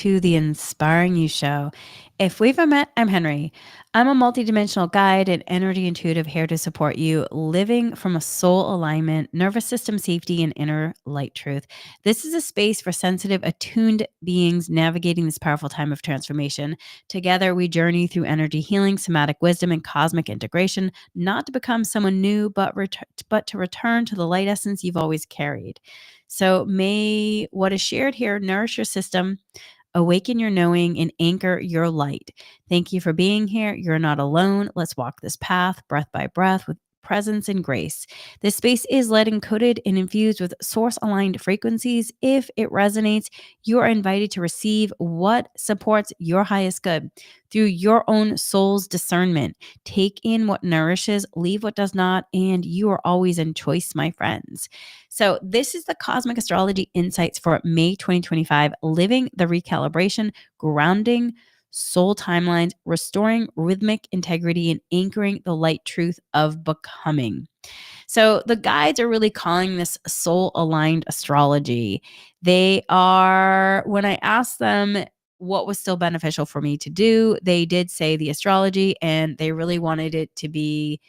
to the Inspiring You Show. If we've ever met, I'm Henry. I'm a multidimensional guide and energy intuitive here to support you living from a soul alignment, nervous system safety, and inner light truth. This is a space for sensitive, attuned beings navigating this powerful time of transformation. Together, we journey through energy healing, somatic wisdom, and cosmic integration, not to become someone new, but to return to the light essence you've always carried. So may what is shared here nourish your system, awaken your knowing, and anchor your light. Thank you for being here. You're not alone. Let's walk this path breath by breath with presence and grace. This space is lead encoded and infused with source aligned frequencies. If it resonates, you are invited to receive what supports your highest good through your own soul's discernment. Take in what nourishes, leave what does not, and you are always in choice, my friends. So, this is the Cosmic Astrology Insights for May 2025, living the recalibration, grounding soul timelines, restoring rhythmic integrity, and anchoring the light truth of becoming. So the guides are really calling this soul aligned astrology. They are, when I asked them what was still beneficial for me to do, they did say the astrology, and they really wanted it to be.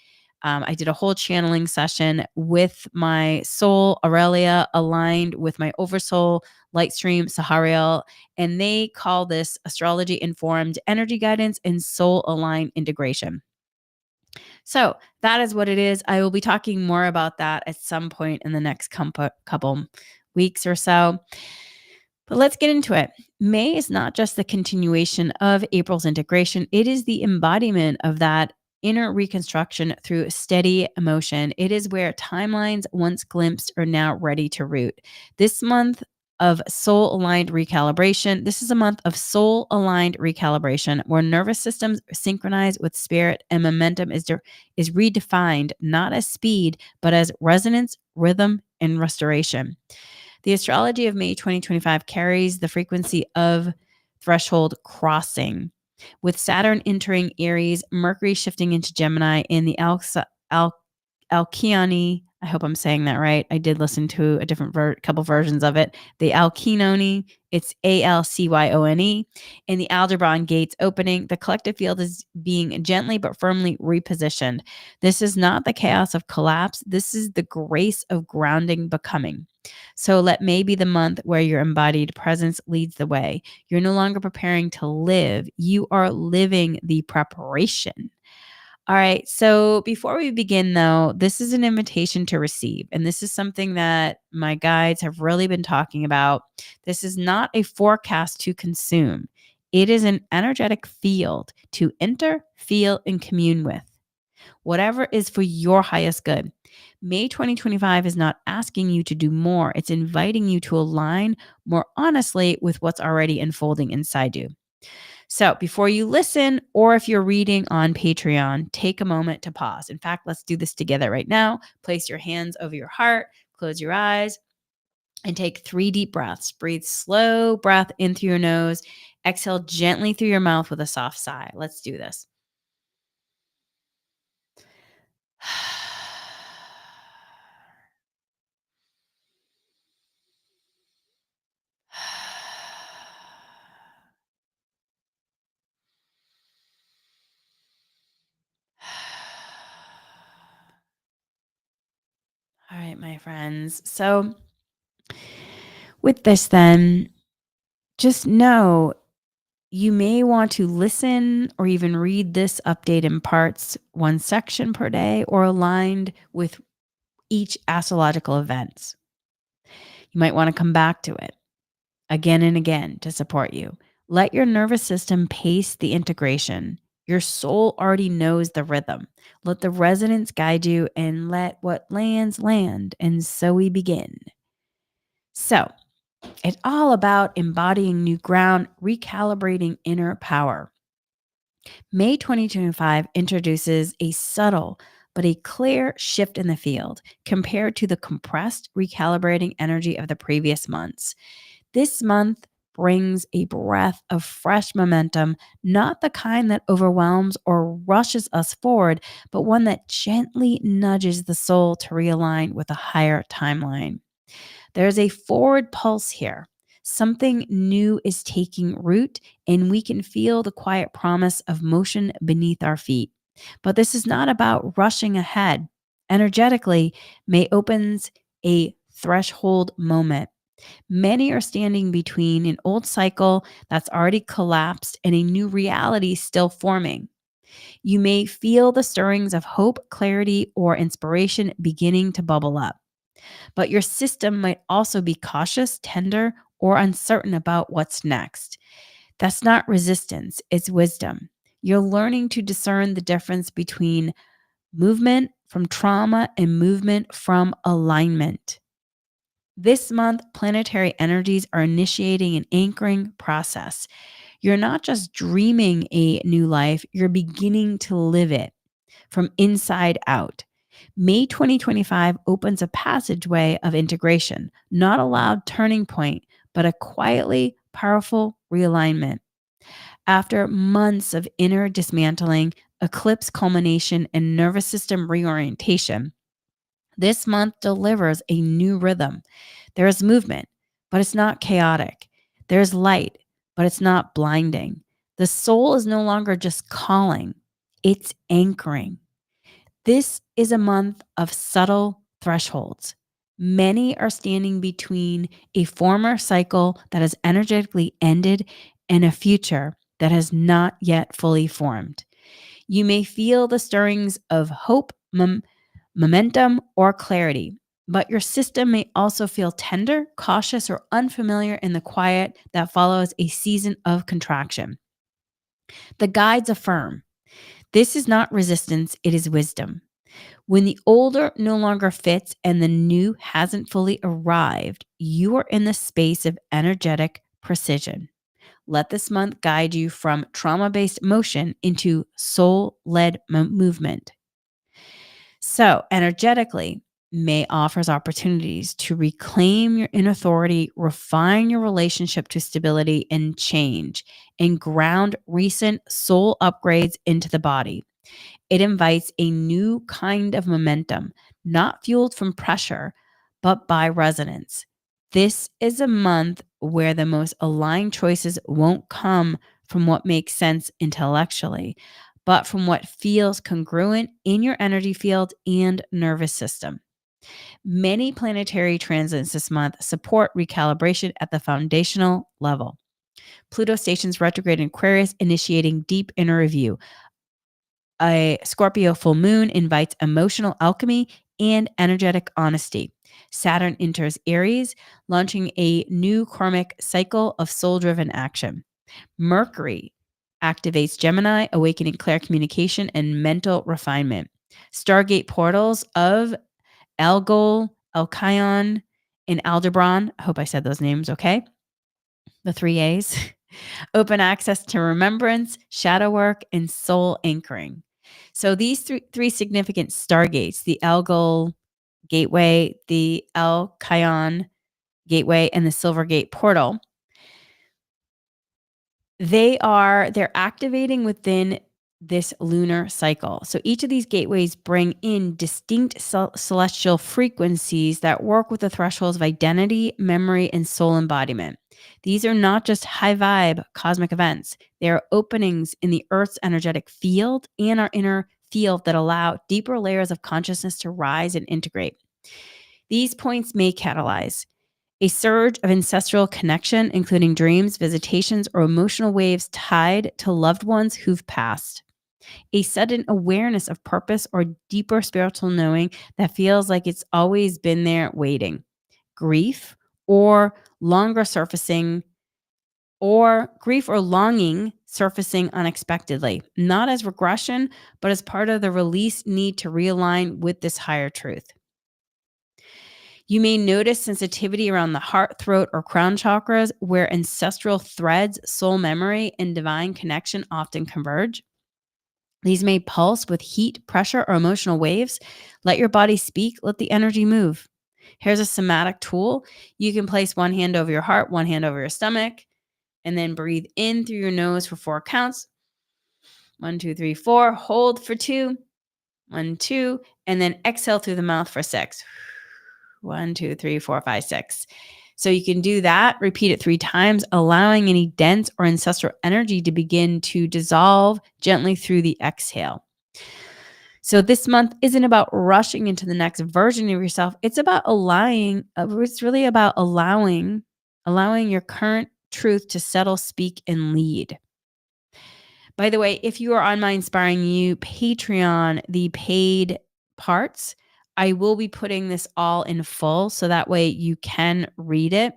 I did a whole channeling session with my soul, Aurelia, aligned with my oversoul, Lightstream, Sahariel, and they call this astrology informed energy guidance and soul aligned integration. So that is what it is. I will be talking more about that at some point in the next couple weeks or so. But let's get into it. May is not just the continuation of April's integration, it is the embodiment of that inner reconstruction through steady emotion. It is where timelines once glimpsed are now ready to root. This month of soul aligned recalibration. This is a month of soul aligned recalibration where nervous systems synchronize with spirit and momentum is redefined not as speed, but as resonance, rhythm, and restoration. The astrology of May 2025 carries the frequency of threshold crossing, with Saturn entering Aries, Mercury shifting into Gemini, and the Alcyone. I hope I'm saying that right. I did listen to a different couple versions of it. The Alcyone, it's Alcyone, and the Aldebaran gates opening. The collective field is being gently but firmly repositioned. This is not the chaos of collapse. This is the grace of grounding becoming. So let May be the month where your embodied presence leads the way. You're no longer preparing to live. You are living the preparation. All right. So before we begin, though, this is an invitation to receive. And this is something that my guides have really been talking about. This is not a forecast to consume, it is an energetic field to enter, feel, and commune with. Whatever is for your highest good. May 2025 is not asking you to do more, it's inviting you to align more honestly with what's already unfolding inside you. So, before you listen, or if you're reading on Patreon, take a moment to pause. In fact, let's do this together right now. Place your hands over your heart, close your eyes, and take 3 deep breaths. Breathe slow breath in through your nose. Exhale gently through your mouth with a soft sigh. Let's do this. All right, my friends. So, with this, then, just know you may want to listen or even read this update in parts, one section per day, or aligned with each astrological event. You might want to come back to it again and again to support you. Let your nervous system pace the integration. Your soul already knows the rhythm. Let the resonance guide you and let what lands land. And so we begin. So, it's all about embodying new ground, recalibrating inner power. May 2025 introduces a subtle but a clear shift in the field compared to the compressed, recalibrating energy of the previous months. This month brings a breath of fresh momentum, not the kind that overwhelms or rushes us forward, but one that gently nudges the soul to realign with a higher timeline. There's a forward pulse here, Something new is taking root, and we can feel the quiet promise of motion beneath our feet. But this is not about rushing ahead. Energetically, May opens a threshold moment. Many are standing between an old cycle that's already collapsed and a new reality still forming. You may feel the stirrings of hope, clarity, or inspiration beginning to bubble up. But your system might also be cautious, tender, or uncertain about what's next. That's not resistance, it's wisdom. You're learning to discern the difference between movement from trauma and movement from alignment. This month, planetary energies are initiating an anchoring process. You're not just dreaming a new life, you're beginning to live it from inside out. May 2025 opens a passageway of integration, not a loud turning point, but a quietly powerful realignment. After months of inner dismantling, eclipse culmination, and nervous system reorientation, this month delivers a new rhythm. There is movement, but it's not chaotic. There's light, but it's not blinding. The soul is no longer just calling, it's anchoring. This is a month of subtle thresholds. Many are standing between a former cycle that has energetically ended and a future that has not yet fully formed. You may feel the stirrings of hope, momentum, or clarity, but your system may also feel tender, cautious, or unfamiliar in the quiet that follows a season of contraction. The guides affirm this is not resistance, it is wisdom. When the older no longer fits and the new hasn't fully arrived, you are in the space of energetic precision. Let this month guide you from trauma based motion into soul led movement. So, energetically, May offers opportunities to reclaim your inner authority, refine your relationship to stability and change, and ground recent soul upgrades into the body. It invites a new kind of momentum, not fueled from pressure, but by resonance. This is a month where the most aligned choices won't come from what makes sense intellectually, but from what feels congruent in your energy field and nervous system. Many planetary transits this month support recalibration at the foundational level. Pluto stations retrograde in Aquarius, initiating deep inner review. A Scorpio full moon invites emotional alchemy and energetic honesty. Saturn enters Aries, launching a new karmic cycle of soul driven action. Mercury activates Gemini, awakening clear communication and mental refinement. Stargate portals of Algol, Alcyon, and Aldebaran. I hope I said those names okay. The three A's. Open access to remembrance, shadow work, and soul anchoring. So these three significant stargates, the Algol Gateway, the Alcyon Gateway, and the Silver Gate Portal, they're activating within this lunar cycle. So each of these gateways bring in distinct celestial frequencies that work with the thresholds of identity, memory, and soul embodiment. These are not just high vibe cosmic events. They are openings in the Earth's energetic field and our inner field that allow deeper layers of consciousness to rise and integrate. These points may catalyze a surge of ancestral connection, including dreams, visitations, or emotional waves tied to loved ones who've passed. A sudden awareness of purpose or deeper spiritual knowing that feels like it's always been there waiting. Grief or longer surfacing, or grief or longing surfacing unexpectedly, not as regression, but as part of the release need to realign with this higher truth. You may notice sensitivity around the heart, throat, or crown chakras where ancestral threads, soul memory, and divine connection often converge. These may pulse with heat, pressure, or emotional waves. Let your body speak, let the energy move. Here's a somatic tool. You can place one hand over your heart, one hand over your stomach, and then breathe in through your nose for 4 counts. 1, 2, 3, 4. Hold for 2. 1, 2. And then exhale through the mouth for 6. 1, 2, 3, 4, 5, 6. So you can do that, repeat it 3 times, allowing any dense or ancestral energy to begin to dissolve gently through the exhale. So this month isn't about rushing into the next version of yourself. It's about it's really about allowing your current truth to settle, speak, and lead. By the way, if you are on my Inspiring You Patreon, the paid parts, I will be putting this all in full so that way you can read it.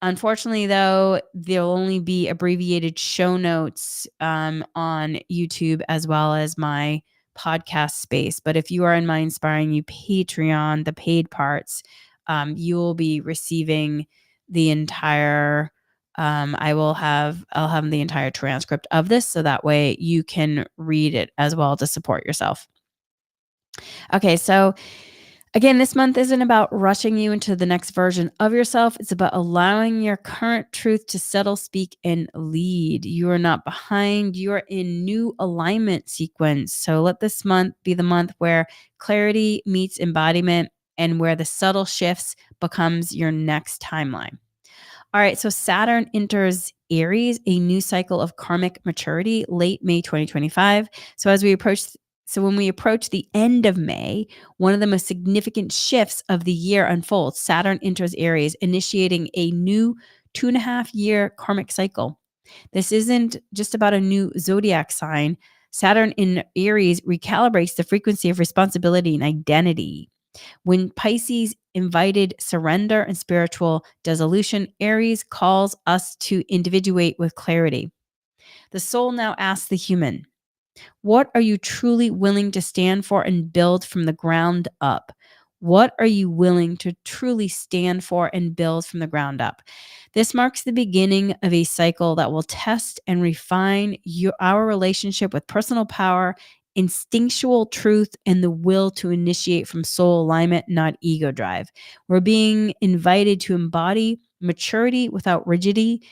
Unfortunately, though, there'll only be abbreviated show notes on YouTube as well as my podcast space. But if you are in my Inspiring You Patreon, the paid parts, you will be receiving the entire. I'll have the entire transcript of this, so that way you can read it as well to support yourself. Okay, so again, this month isn't about rushing you into the next version of yourself. It's about allowing your current truth to settle, speak, and lead. You are not behind. You are in new alignment sequence. So let this month be the month where clarity meets embodiment and where the subtle shifts becomes your next timeline. All right, so Saturn enters Aries, a new cycle of karmic maturity, late May 2025. So when we approach the end of May, one of the most significant shifts of the year unfolds. Saturn enters Aries, initiating a new 2.5-year karmic cycle. This isn't just about a new zodiac sign. Saturn in Aries recalibrates the frequency of responsibility and identity. When Pisces invited surrender and spiritual dissolution, Aries calls us to individuate with clarity. The soul now asks the human, what are you truly willing to stand for and build from the ground up? What are you willing to truly stand for and build from the ground up? This marks the beginning of a cycle that will test and refine our relationship with personal power, instinctual truth, and the will to initiate from soul alignment, not ego drive. We're being invited to embody maturity without rigidity,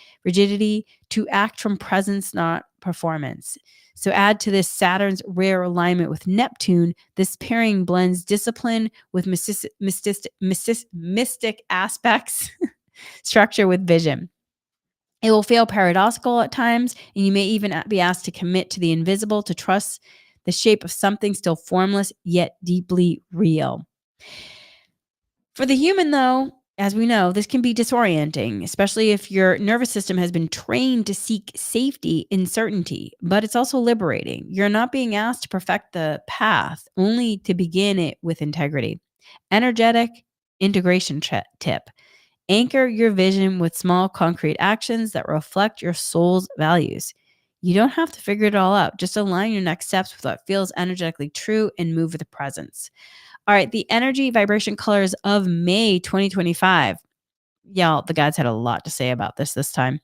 to act from presence, not performance. So add to this Saturn's rare alignment with Neptune. This pairing blends discipline with mystic aspects, structure with vision. It will feel paradoxical at times, and you may even be asked to commit to the invisible, to trust the shape of something still formless, yet deeply real. For the human, though, as we know, this can be disorienting, especially if your nervous system has been trained to seek safety in certainty, but it's also liberating. You're not being asked to perfect the path, only to begin it with integrity. Energetic integration tip. Anchor your vision with small, concrete actions that reflect your soul's values. You don't have to figure it all out. Just align your next steps with what feels energetically true and move with presence. All right, the energy vibration colors of May 2025. Y'all, the guides had a lot to say about this time.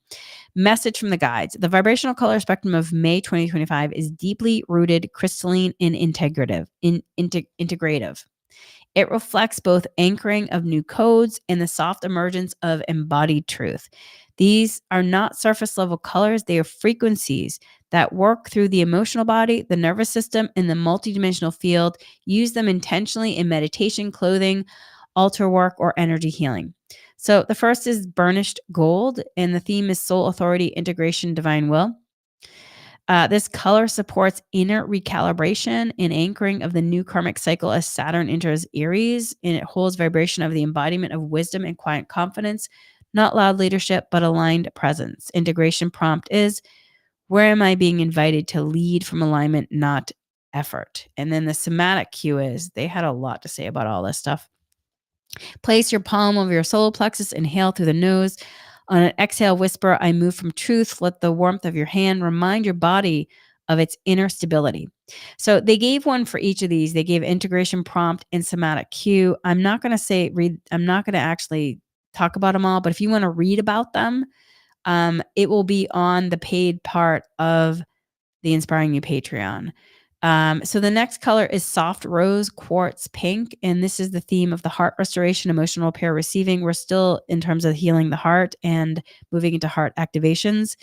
Message from the guides. The vibrational color spectrum of May 2025 is deeply rooted, crystalline, and integrative. It reflects both anchoring of new codes and the soft emergence of embodied truth. These are not surface level colors, they are frequencies that work through the emotional body, the nervous system, and the multidimensional field. Use them intentionally in meditation, clothing, altar work, or energy healing. So the first is burnished gold, and the theme is soul authority, integration, divine will. This color supports inner recalibration and anchoring of the new karmic cycle as Saturn enters Aries, and it holds vibration of the embodiment of wisdom and quiet confidence, not loud leadership, but aligned presence. Integration prompt is, where am I being invited to lead from alignment, not effort? And then the somatic cue is, they had a lot to say about all this stuff. Place your palm over your solar plexus, inhale through the nose. On an exhale, whisper, I move from truth. Let the warmth of your hand remind your body of its inner stability. So they gave one for each of these. They gave integration prompt and somatic cue. I'm not going to actually talk about them all, but if you want to read about them, it will be on the paid part of the Inspiring You Patreon. So the next color is soft rose quartz pink, and this is the theme of the heart restoration, emotional repair, receiving. We're still in terms of healing the heart and moving into heart activations.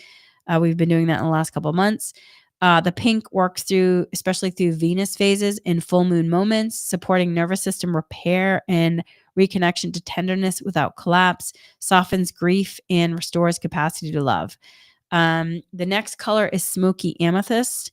We've been doing that in the last couple of months. The pink works especially through Venus phases and full moon moments, supporting nervous system repair and reconnection to tenderness without collapse, softens grief, and restores capacity to love. The next color is smoky amethyst.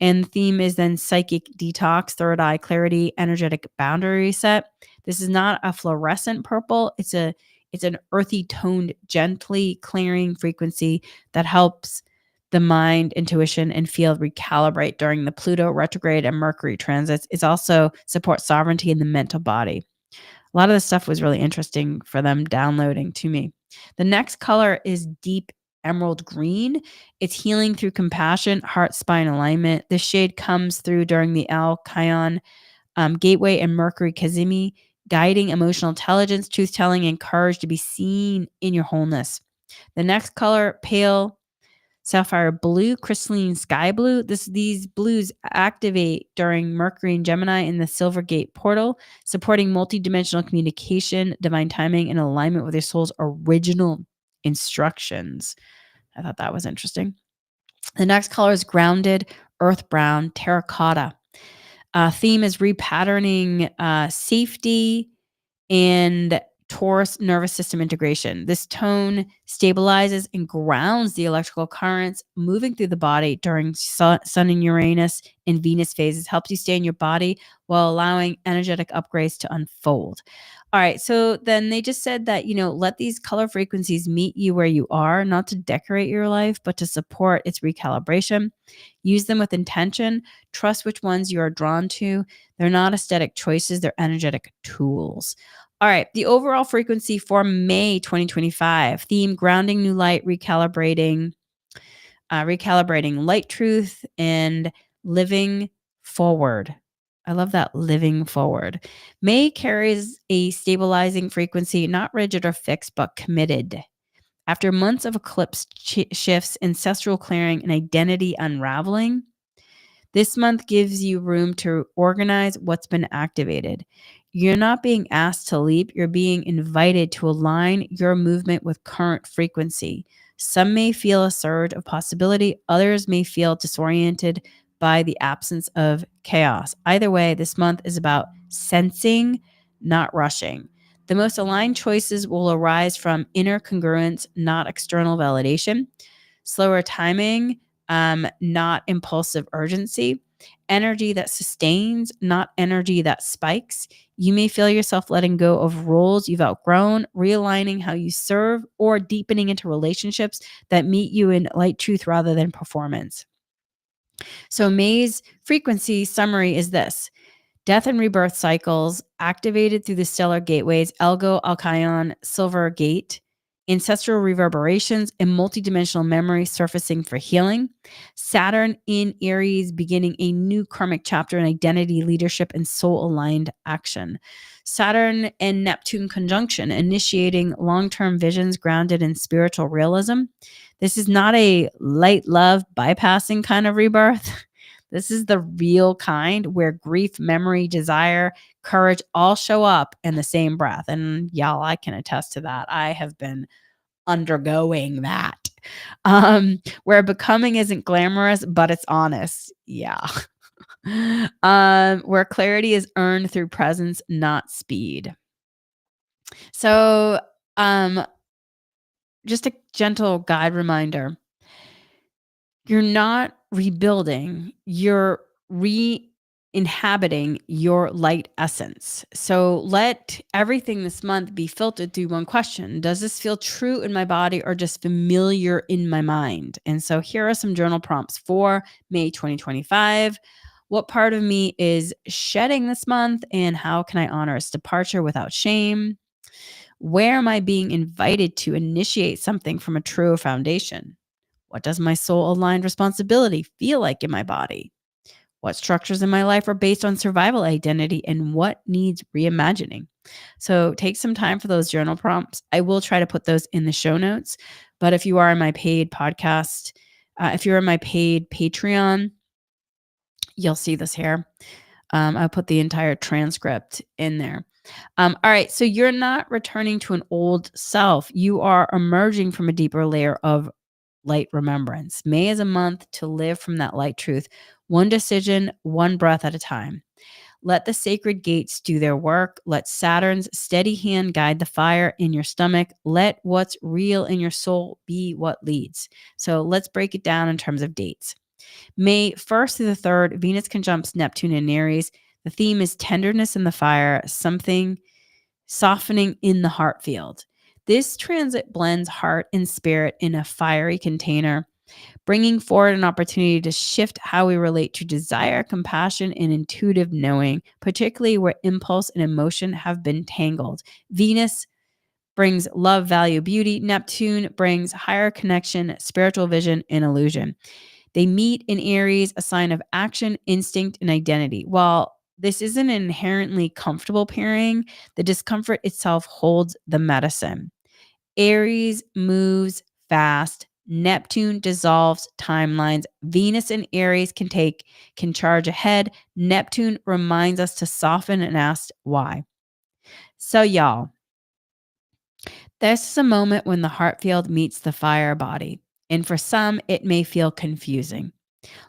And the theme is then psychic detox, third eye clarity, energetic boundary reset. This is not a fluorescent purple. It's an earthy toned, gently clearing frequency that helps the mind, intuition, and field recalibrate during the Pluto retrograde and Mercury transits. It also supports sovereignty in the mental body. A lot of this stuff was really interesting for them downloading to me. The next color is deep emerald green. It's healing through compassion, heart, spine alignment. This shade comes through during the Al-Kayan gateway and Mercury Kazimi, guiding emotional intelligence, truth telling, and courage to be seen in your wholeness. The next color, pale sapphire blue, crystalline sky blue. These blues activate during Mercury and Gemini in the Silver Gate portal, supporting multidimensional communication, divine timing, and alignment with your soul's original instructions. I thought that was interesting. The next color is grounded, earth brown, terracotta. Theme is repatterning, safety, and Taurus nervous system integration. This tone stabilizes and grounds the electrical currents moving through the body during Sun and Uranus and Venus phases, helps you stay in your body while allowing energetic upgrades to unfold. All right, so then they just said that, let these color frequencies meet you where you are, not to decorate your life, but to support its recalibration. Use them with intention. Trust which ones you are drawn to. They're not aesthetic choices, they're energetic tools. All right, the overall frequency for May 2025, theme grounding new light, recalibrating light truth, and living forward. I love that, living forward. May carries a stabilizing frequency, not rigid or fixed, but committed. After months of eclipse shifts, ancestral clearing, and identity unraveling, this month gives you room to organize what's been activated. You're not being asked to leap, you're being invited to align your movement with current frequency. Some may feel a surge of possibility, others may feel disoriented by the absence of chaos. Either way, this month is about sensing, not rushing. The most aligned choices will arise from inner congruence, not external validation. Slower timing, not impulsive urgency. Energy that sustains, not energy that spikes. You may feel yourself letting go of roles you've outgrown, realigning how you serve, or deepening into relationships that meet you in light truth rather than performance. So May's frequency summary is this: death and rebirth cycles activated through the stellar gateways, Elgo, Alcyon, Silver Gate, ancestral reverberations, and multidimensional memory surfacing for healing. Saturn in Aries beginning a new karmic chapter in identity, leadership, and soul-aligned action. Saturn and Neptune conjunction, initiating long-term visions grounded in spiritual realism. This is not a light love bypassing kind of rebirth. This is the real kind where grief, memory, desire, courage all show up in the same breath. And y'all, I can attest to that. I have been undergoing that. Where becoming isn't glamorous, but it's honest. Yeah. Where clarity is earned through presence, not speed. So, just a gentle guide reminder. You're not rebuilding, you're re-inhabiting your light essence. So let everything this month be filtered through one question. Does this feel true in my body or just familiar in my mind? And so here are some journal prompts for May 2025. What part of me is shedding this month, and how can I honor its departure without shame? Where am I being invited to initiate something from a truer foundation? What does my soul-aligned responsibility feel like in my body? What structures in my life are based on survival identity, and what needs reimagining? So take some time for those journal prompts. I will try to put those in the show notes. But if you are in my paid podcast, if you're in my paid Patreon, you'll see this here. I'll put the entire transcript in there. All right. So you're not returning to an old self. You are emerging from a deeper layer of light remembrance. May is a month to live from that light truth, one decision, one breath at a time. Let the sacred gates do their work. Let Saturn's steady hand guide the fire in your stomach. Let what's real in your soul be what leads. So let's break it down in terms of dates. May 1st through the 3rd, Venus conjuncts Neptune in Aries. The theme is tenderness in the fire, something softening in the heart field. This transit blends heart and spirit in a fiery container, bringing forward an opportunity to shift how we relate to desire, compassion, and intuitive knowing, particularly where impulse and emotion have been tangled. Venus brings love, value, beauty. Neptune brings higher connection, spiritual vision, and illusion. They meet in Aries, a sign of action, instinct, and identity. While this isn't an inherently comfortable pairing, the discomfort itself holds the medicine. Aries moves fast. Neptune dissolves timelines. Venus and Aries can charge ahead. Neptune reminds us to soften and ask why. So y'all, this is a moment when the heart field meets the fire body. And for some, it may feel confusing.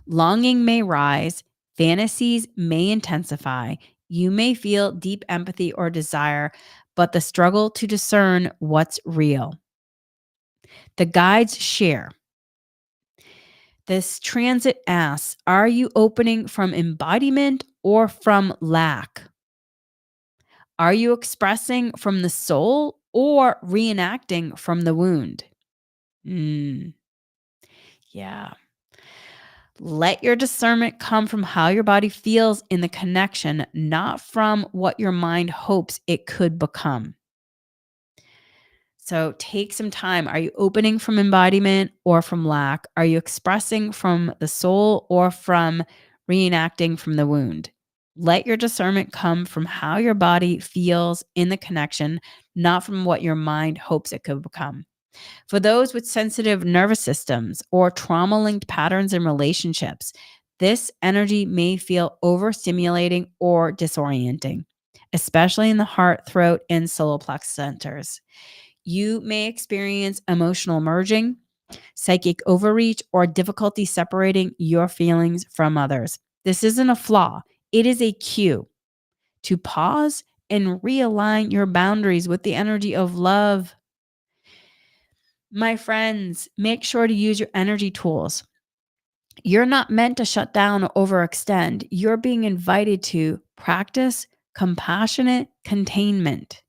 Longing may rise, fantasies may intensify. You may feel deep empathy or desire, but the struggle to discern what's real. The guides share. This transit asks, are you opening from embodiment or from lack? Are you expressing from the soul or reenacting from the wound? Yeah. Let your discernment come from how your body feels in the connection, not from what your mind hopes it could become. So take some time. Are you opening from embodiment or from lack? Are you expressing from the soul or from reenacting from the wound? Let your discernment come from how your body feels in the connection, not from what your mind hopes it could become. For those with sensitive nervous systems or trauma linked patterns in relationships, this energy may feel overstimulating or disorienting, especially in the heart, throat, and solar plexus centers. You may experience emotional merging, psychic overreach, or difficulty separating your feelings from others. This isn't a flaw, it is a cue to pause and realign your boundaries with the energy of love. My friends, make sure to use your energy tools. You're not meant to shut down or overextend. You're being invited to practice compassionate containment.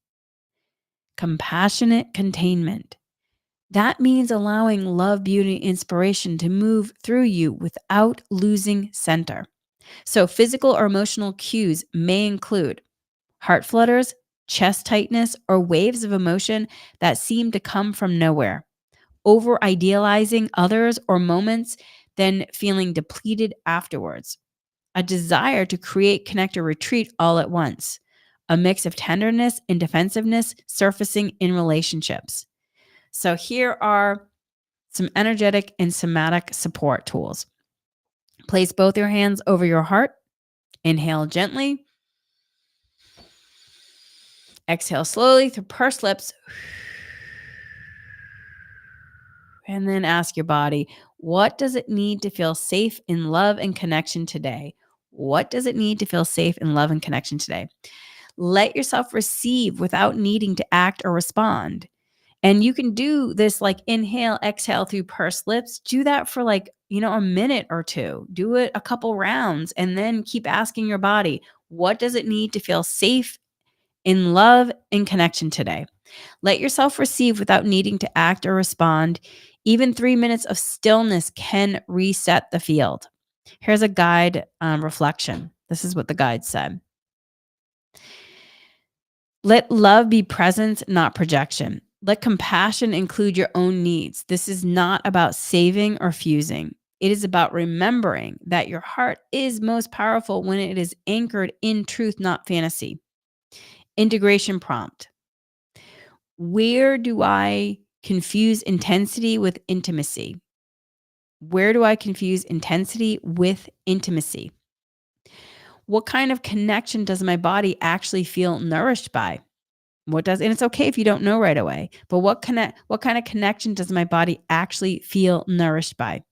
Compassionate containment. That means allowing love, beauty, and inspiration to move through you without losing center. So, physical or emotional cues may include heart flutters, chest tightness, or waves of emotion that seem to come from nowhere. Over idealizing others or moments, then feeling depleted afterwards. A desire to create, connect, or retreat all at once. A mix of tenderness and defensiveness surfacing in relationships. So here are some energetic and somatic support tools. Place both your hands over your heart. Inhale gently. Exhale slowly through pursed lips. And then ask your body, what does it need to feel safe in love and connection today? What does it need to feel safe in love and connection today? Let yourself receive without needing to act or respond. And you can do this like inhale, exhale through pursed lips. Do that for like, a minute or two. Do it a couple rounds and then keep asking your body, what does it need to feel safe in love and connection today? Let yourself receive without needing to act or respond. Even 3 minutes of stillness can reset the field. Here's a guide reflection. This is what the guide said. Let love be presence, not projection. Let compassion include your own needs. This is not about saving or fusing. It is about remembering that your heart is most powerful when it is anchored in truth, not fantasy. Integration prompt. Where do I confuse intensity with intimacy? Where do I confuse intensity with intimacy? What kind of connection does my body actually feel nourished by? And it's okay if you don't know right away, but what kind of connection does my body actually feel nourished by?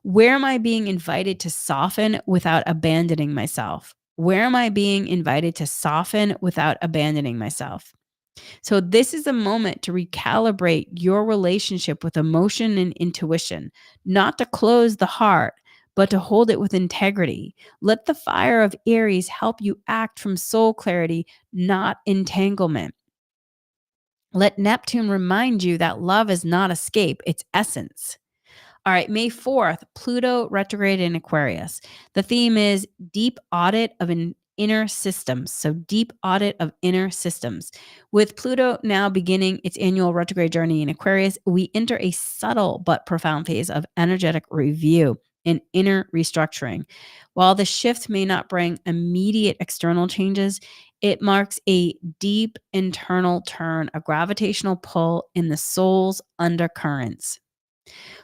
Where am I being invited to soften without abandoning myself? Where am I being invited to soften without abandoning myself? So, this is a moment to recalibrate your relationship with emotion and intuition, not to close the heart, but to hold it with integrity. Let the fire of Aries help you act from soul clarity, not entanglement. Let Neptune remind you that love is not escape, it's essence. All right, May 4th, Pluto retrograde in Aquarius. The theme is deep audit of an inner systems. So, deep audit of inner systems. With Pluto now beginning its annual retrograde journey in Aquarius, we enter a subtle but profound phase of energetic review and inner restructuring. While the shift may not bring immediate external changes, it marks a deep internal turn, a gravitational pull in the soul's undercurrents.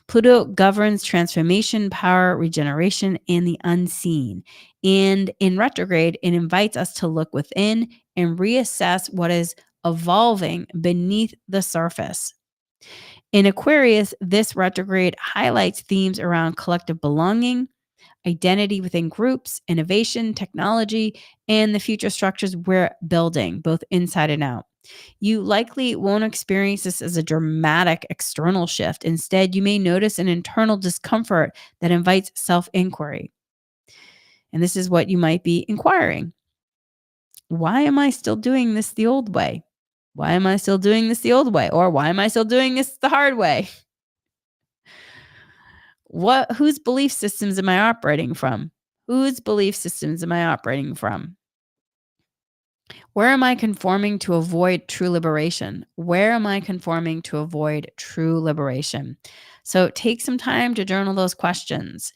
Pluto governs transformation, power, regeneration, and the unseen. And in retrograde, it invites us to look within and reassess what is evolving beneath the surface. In Aquarius, this retrograde highlights themes around collective belonging, identity within groups, innovation, technology, and the future structures we're building, both inside and out. You likely won't experience this as a dramatic external shift. Instead, you may notice an internal discomfort that invites self inquiry. And this is what you might be inquiring. Why am I still doing this the old way? Why am I still doing this the old way? Or why am I still doing this the hard way? Whose belief systems am I operating from? Whose belief systems am I operating from? Where am I conforming to avoid true liberation? Where am I conforming to avoid true liberation? So take some time to journal those questions.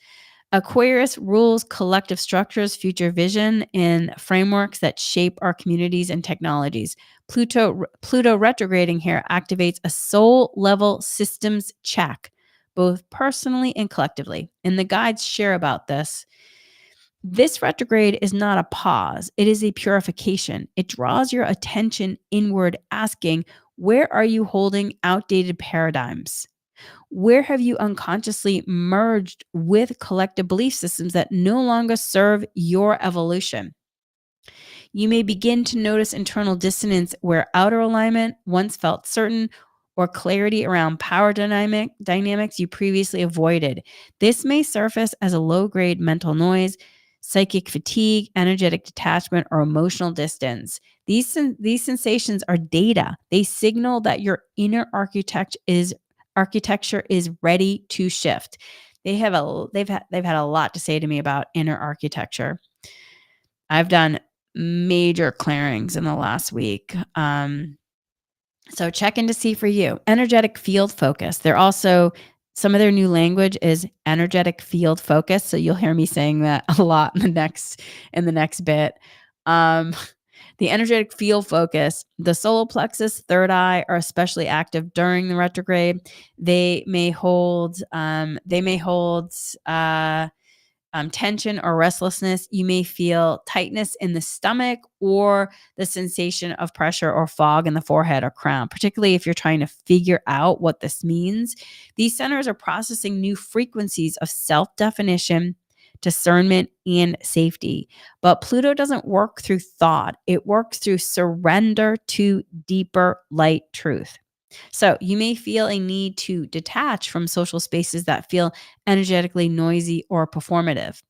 Aquarius rules collective structures, future vision, and frameworks that shape our communities and technologies. Pluto retrograding here activates a soul level systems check, both personally and collectively. And the guides share about this. This retrograde is not a pause, it is a purification. It draws your attention inward, asking, where are you holding outdated paradigms? Where have you unconsciously merged with collective belief systems that no longer serve your evolution? You may begin to notice internal dissonance where outer alignment once felt certain or clarity around power dynamics you previously avoided. This may surface as a low-grade mental noise, psychic fatigue, energetic detachment, or emotional distance. These sensations are data. They signal that your inner architecture is ready to shift. They've had a lot to say to me about inner architecture. I've done major clearings in the last week. So check in to see for you. Energetic field focus. They're also some of their new language is energetic field focus. So you'll hear me saying that a lot in the next bit. Um, the energetic field focus, the solar plexus, third eye are especially active during the retrograde. They may hold tension or restlessness. You may feel tightness in the stomach or the sensation of pressure or fog in the forehead or crown, particularly if you're trying to figure out what this means. These centers are processing new frequencies of self definition, discernment, and safety. But Pluto doesn't work through thought, it works through surrender to deeper light truth. So you may feel a need to detach from social spaces that feel energetically noisy or performative.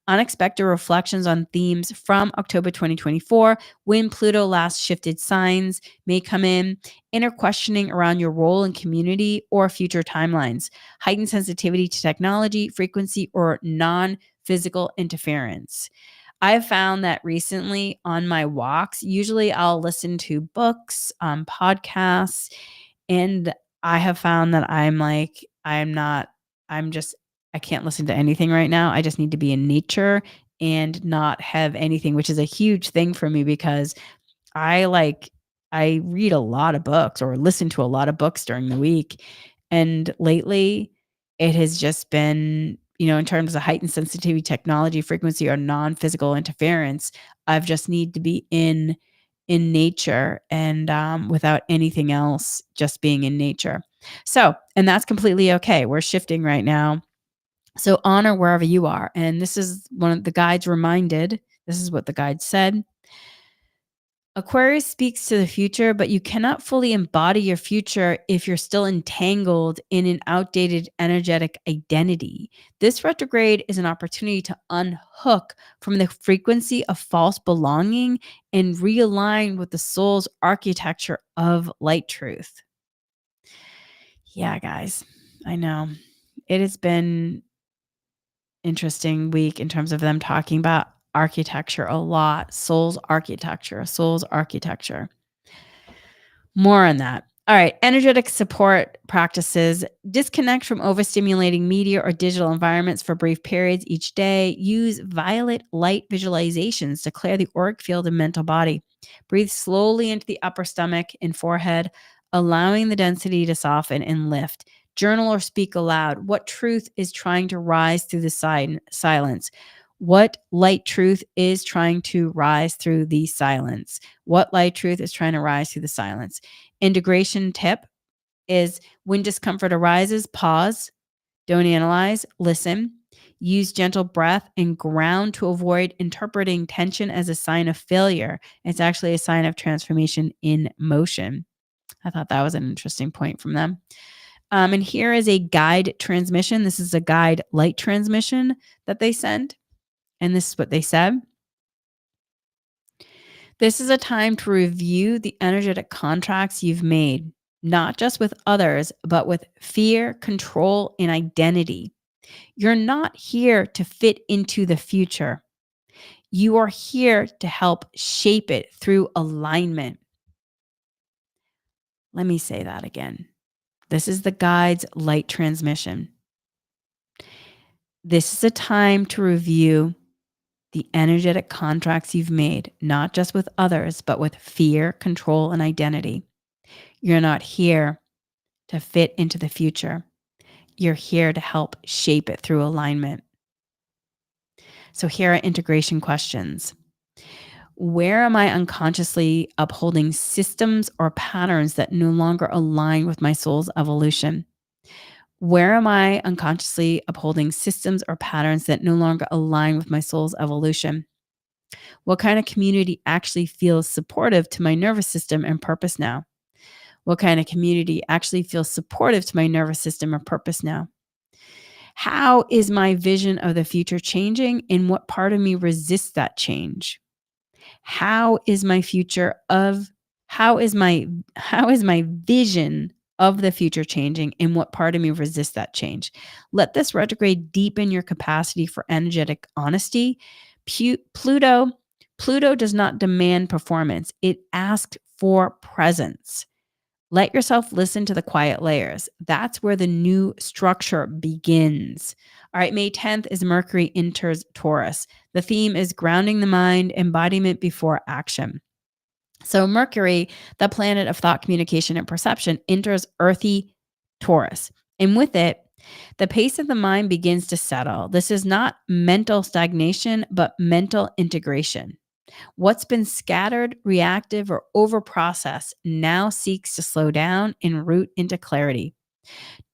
Unexpected reflections on themes from October 2024, when Pluto last shifted signs, may come in. Inner questioning around your role in community or future timelines. Heightened sensitivity to technology, frequency, or non physical interference. I've found that recently on my walks, usually I'll listen to books, podcasts, and I have found that I'm just, I can't listen to anything right now. I just need to be in nature and not have anything, which is a huge thing for me because I like, I read a lot of books or listen to a lot of books during the week. And lately, it has just been, in terms of heightened sensitivity, technology, frequency, or non physical interference, I've just need to be in nature and without anything else, just being in nature. So, and that's completely okay. We're shifting right now. So honor wherever you are. And this is one of the guides reminded This is what the guide said. Aquarius speaks to the future, but you cannot fully embody your future if you're still entangled in an outdated energetic identity. This retrograde is an opportunity to unhook from the frequency of false belonging and realign with the soul's architecture of light truth. Yeah, guys, I know. It has been interesting week in terms of them talking about architecture a lot, soul's architecture, soul's architecture. More on that. All right. Energetic support practices. Disconnect from overstimulating media or digital environments for brief periods each day. Use violet light visualizations to clear the auric field and mental body. Breathe slowly into the upper stomach and forehead, allowing the density to soften and lift. Journal or speak aloud. What truth is trying to rise through the silence? What light truth is trying to rise through the silence? What light truth is trying to rise through the silence? Integration tip is when discomfort arises, pause, don't analyze, listen. Use gentle breath and ground to avoid interpreting tension as a sign of failure. It's actually a sign of transformation in motion. I thought that was an interesting point from them. And here is a guide transmission. This is a guide light transmission that they sent. And this is what they said. This is a time to review the energetic contracts you've made, not just with others, but with fear, control, and identity. You're not here to fit into the future. You are here to help shape it through alignment. Let me say that again. This is the guide's light transmission. This is a time to review the energetic contracts you've made, not just with others, but with fear, control, and identity. You're not here to fit into the future. You're here to help shape it through alignment. So here are integration questions. Where am I unconsciously upholding systems or patterns that no longer align with my soul's evolution? Where am I unconsciously upholding systems or patterns that no longer align with my soul's evolution? What kind of community actually feels supportive to my nervous system and purpose now? What kind of community actually feels supportive to my nervous system or purpose now? How is my vision of the future changing, and what part of me resists that change? How is my future of how is my vision of the future changing, and what part of me resists that change? Let this retrograde deepen your capacity for energetic honesty. Pluto does not demand performance. It asks for presence. Let yourself listen to the quiet layers. That's where the new structure begins. All right, May 10th is Mercury enters Taurus. The theme is grounding the mind, embodiment before action. So, Mercury, the planet of thought, communication, and perception, enters earthy Taurus. And with it, the pace of the mind begins to settle. This is not mental stagnation, but mental integration. What's been scattered, reactive, or overprocessed now seeks to slow down and root into clarity.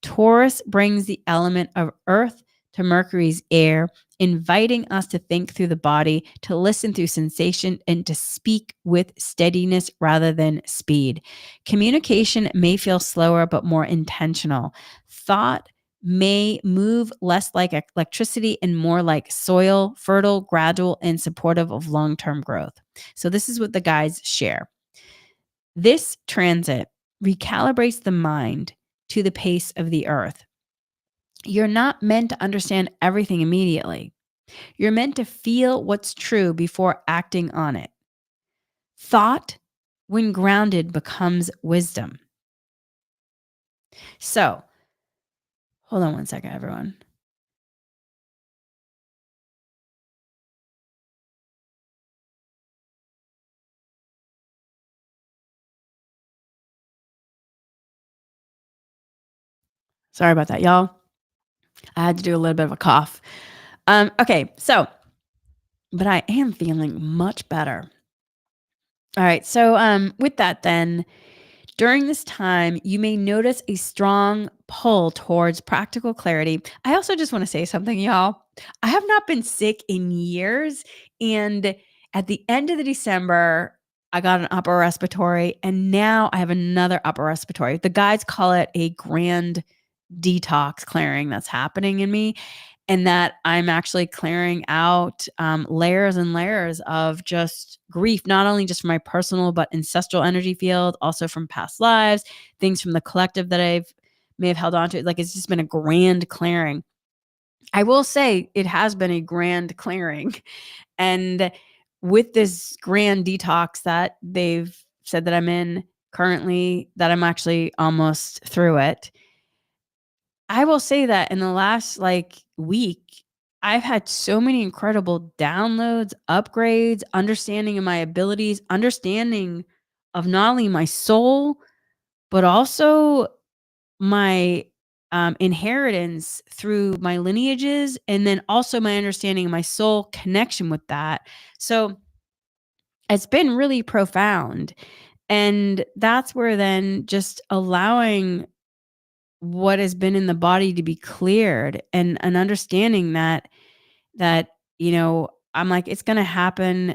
Taurus brings the element of earth to Mercury's air, inviting us to think through the body, to listen through sensation, and to speak with steadiness rather than speed. Communication may feel slower but more intentional. Thought may move less like electricity and more like soil, fertile, gradual, and supportive of long-term growth. So this is what the guides share. This transit recalibrates the mind to the pace of the earth. You're not meant to understand everything immediately. You're meant to feel what's true before acting on it. Thought, when grounded, becomes wisdom. So, hold on one second, everyone. Sorry about that, y'all. I had to do a little bit of a cough. Okay, so, but I am feeling much better. All right, so with that then, During this time, you may notice a strong pull towards practical clarity. I also just want to say something, y'all. I have not been sick in years. And at the end of the December, I got an upper respiratory, and now I have another upper respiratory. The guides call it a grand detox clearing that's happening in me, and that I'm actually clearing out layers and layers of just grief, not only just from my personal, but ancestral energy field, also from past lives, things from the collective that I've may have held on to. Like, it's just been a grand clearing. I will say it has been a grand clearing. And with this grand detox that they've said that I'm in currently, that I'm actually almost through it, I will say that in the last, week, I've had so many incredible downloads, upgrades, understanding of my abilities, understanding of not only my soul, but also my, inheritance through my lineages, and then also my understanding of my soul connection with that. So, it's been really profound, and that's where then just allowing what has been in the body to be cleared, and understanding that I'm like, it's going to happen.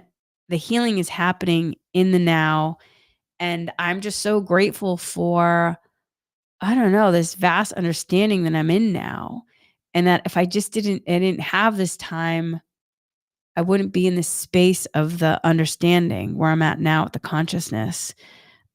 The healing is happening in the now, and I'm just so grateful for, I don't know, this vast understanding that I'm in now, and that if I didn't have this time, I wouldn't be in this space of the understanding where I'm at now with the consciousness.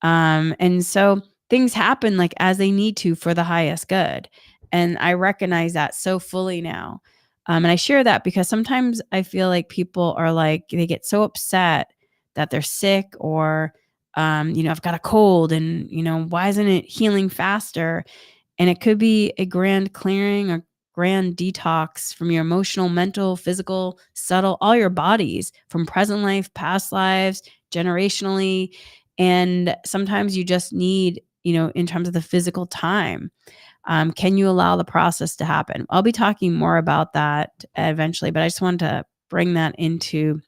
And so things happen like as they need to for the highest good. And I recognize that so fully now. And I share that because sometimes I feel like people are like, they get so upset that they're sick, or, I've got a cold, and, why isn't it healing faster? And it could be a grand clearing, a grand detox from your emotional, mental, physical, subtle, all your bodies from present life, past lives, generationally. And sometimes you just need, in terms of the physical time, can you allow the process to happen? I'll be talking more about that eventually, but I just wanted to bring that into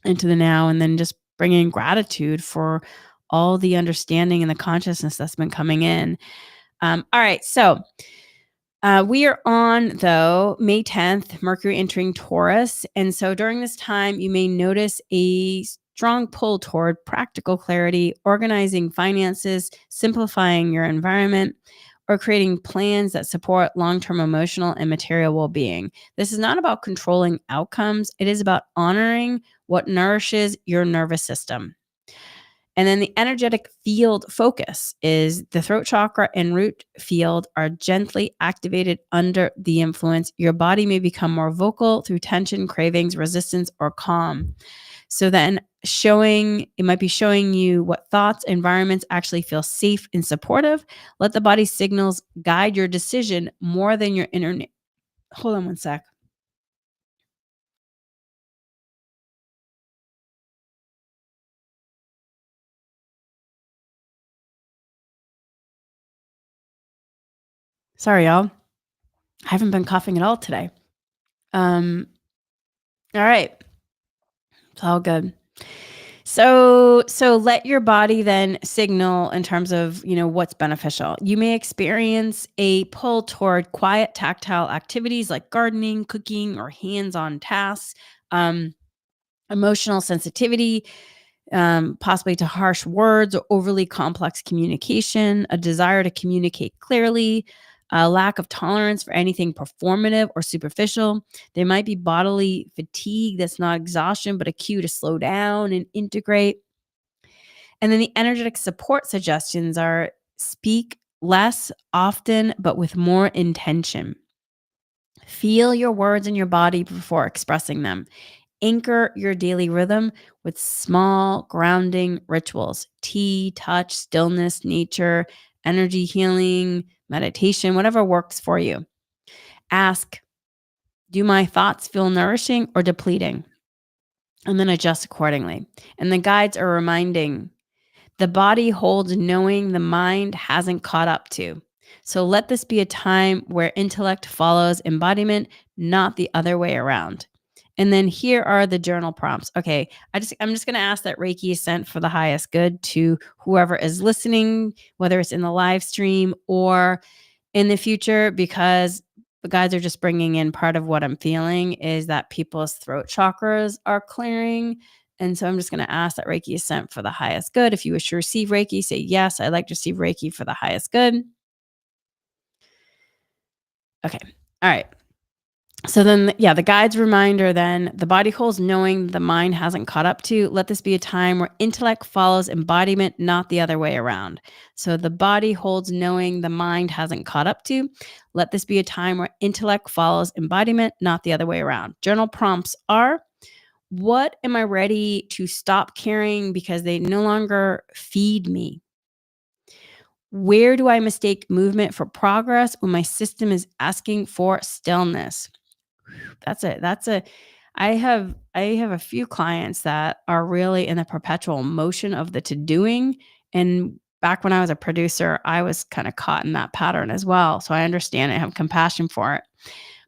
the now, and then just bring in gratitude for all the understanding and the consciousness that's been coming in. All right. So we are on, though, May 10th, Mercury entering Taurus. And so during this time, you may notice a strong pull toward practical clarity, organizing finances, simplifying your environment, or creating plans that support long-term emotional and material well-being. This is not about controlling outcomes. It is about honoring what nourishes your nervous system. And then the energetic field focus is the throat chakra and root field are gently activated under the influence. Your body may become more vocal through tension, cravings, resistance, or calm. So then it might be showing you what thoughts, environments actually feel safe and supportive. Let the body signals guide your decision more than your inner. Hold on one sec. Sorry, y'all. I haven't been coughing at all today. All right. It's all good. So let your body then signal in terms of, what's beneficial. You may experience a pull toward quiet tactile activities like gardening, cooking, or hands-on tasks. Emotional sensitivity, possibly to harsh words or overly complex communication, a desire to communicate clearly, a lack of tolerance for anything performative or superficial. There might be bodily fatigue that's not exhaustion, but a cue to slow down and integrate. And then the energetic support suggestions are speak less often, but with more intention. Feel your words in your body before expressing them. Anchor your daily rhythm with small grounding rituals: tea, touch, stillness, nature, energy healing, meditation, whatever works for you. Ask, do my thoughts feel nourishing or depleting? And then adjust accordingly. And the guides are reminding, the body holds knowing the mind hasn't caught up to. So let this be a time where intellect follows embodiment, not the other way around. And then here are the journal prompts. Okay, I'm just going to ask that Reiki is sent for the highest good to whoever is listening, whether it's in the live stream or in the future, because the guides are just bringing in part of what I'm feeling is that people's throat chakras are clearing. And so I'm just going to ask that Reiki is sent for the highest good. If you wish to receive Reiki, say yes, I'd like to receive Reiki for the highest good. Okay. All right. So then, the guide's reminder then, the body holds knowing the mind hasn't caught up to. Let this be a time where intellect follows embodiment, not the other way around. So the body holds knowing the mind hasn't caught up to. Let this be a time where intellect follows embodiment, not the other way around. Journal prompts are: what am I ready to stop carrying because they no longer feed me? Where do I mistake movement for progress when my system is asking for stillness? That's it. I have a few clients that are really in the perpetual motion of the to doing. And back when I was a producer, I was kind of caught in that pattern as well. So I understand it, I have compassion for it.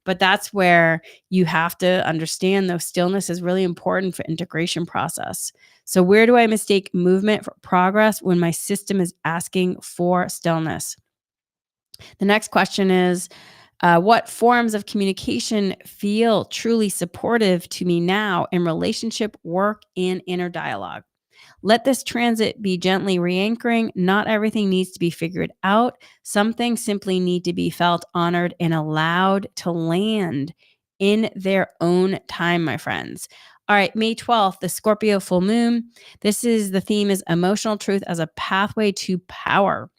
But that's where you have to understand though stillness is really important for integration process. So where do I mistake movement for progress when my system is asking for stillness? The next question is, what forms of communication feel truly supportive to me now in relationship, work, and inner dialogue? Let this transit be gently re-anchoring. Not everything needs to be figured out. Some things simply need to be felt, honored, and allowed to land in their own time, my friends. All right, May 12th, the Scorpio full moon. The theme is emotional truth as a pathway to power.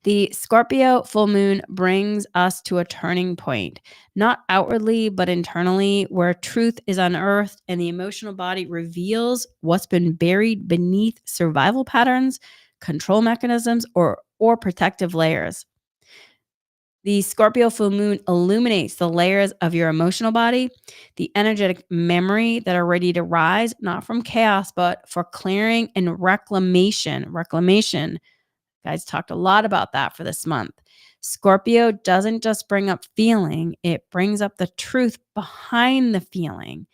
The Scorpio full moon brings us to a turning point, not outwardly, but internally, where truth is unearthed and the emotional body reveals what's been buried beneath survival patterns, control mechanisms, or protective layers. The Scorpio full moon illuminates the layers of your emotional body, the energetic memory that are ready to rise, not from chaos, but for clearing and reclamation. Reclamation. Guys talked a lot about that for this month. Scorpio doesn't just bring up feeling, it brings up the truth behind the feeling.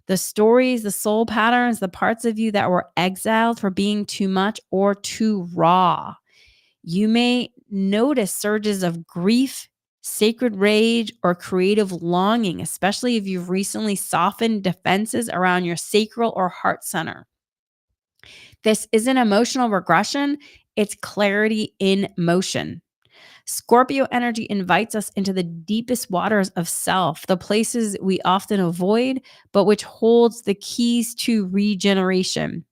The stories, the soul patterns, the parts of you that were exiled for being too much or too raw. You may notice surges of grief, sacred rage, or creative longing, especially if you've recently softened defenses around your sacral or heart center. This isn't emotional regression, it's clarity in motion. Scorpio energy invites us into the deepest waters of self, the places we often avoid, but which holds the keys to regeneration.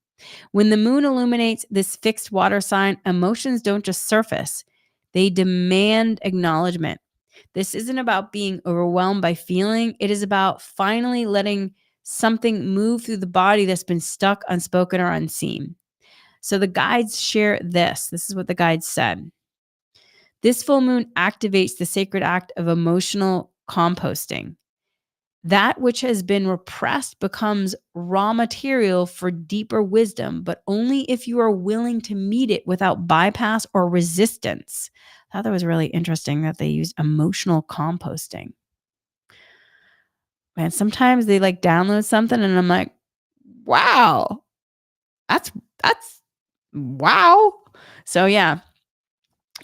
When the moon illuminates this fixed water sign, emotions don't just surface, they demand acknowledgement. This isn't about being overwhelmed by feeling, it is about finally letting something move through the body that's been stuck, unspoken, or unseen. So the guides share this. This is what the guides said. This full moon activates the sacred act of emotional composting. That which has been repressed becomes raw material for deeper wisdom, but only if you are willing to meet it without bypass or resistance. I thought that was really interesting that they used emotional composting. Man, sometimes they like download something and I'm like, wow, that's wow. So yeah.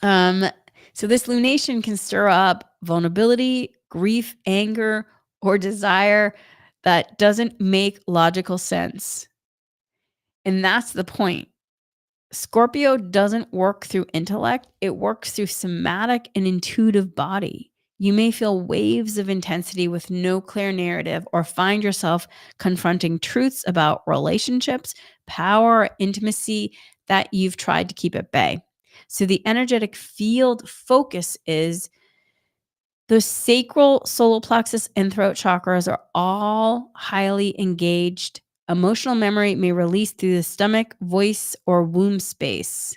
Um, so this lunation can stir up vulnerability, grief, anger, or desire that doesn't make logical sense. And that's the point. Scorpio doesn't work through intellect, it works through somatic and intuitive body. You may feel waves of intensity with no clear narrative or find yourself confronting truths about relationships, power, intimacy that you've tried to keep at bay. So the energetic field focus is the sacral, solar plexus, and throat chakras are all highly engaged. Emotional memory may release through the stomach, voice, or womb space.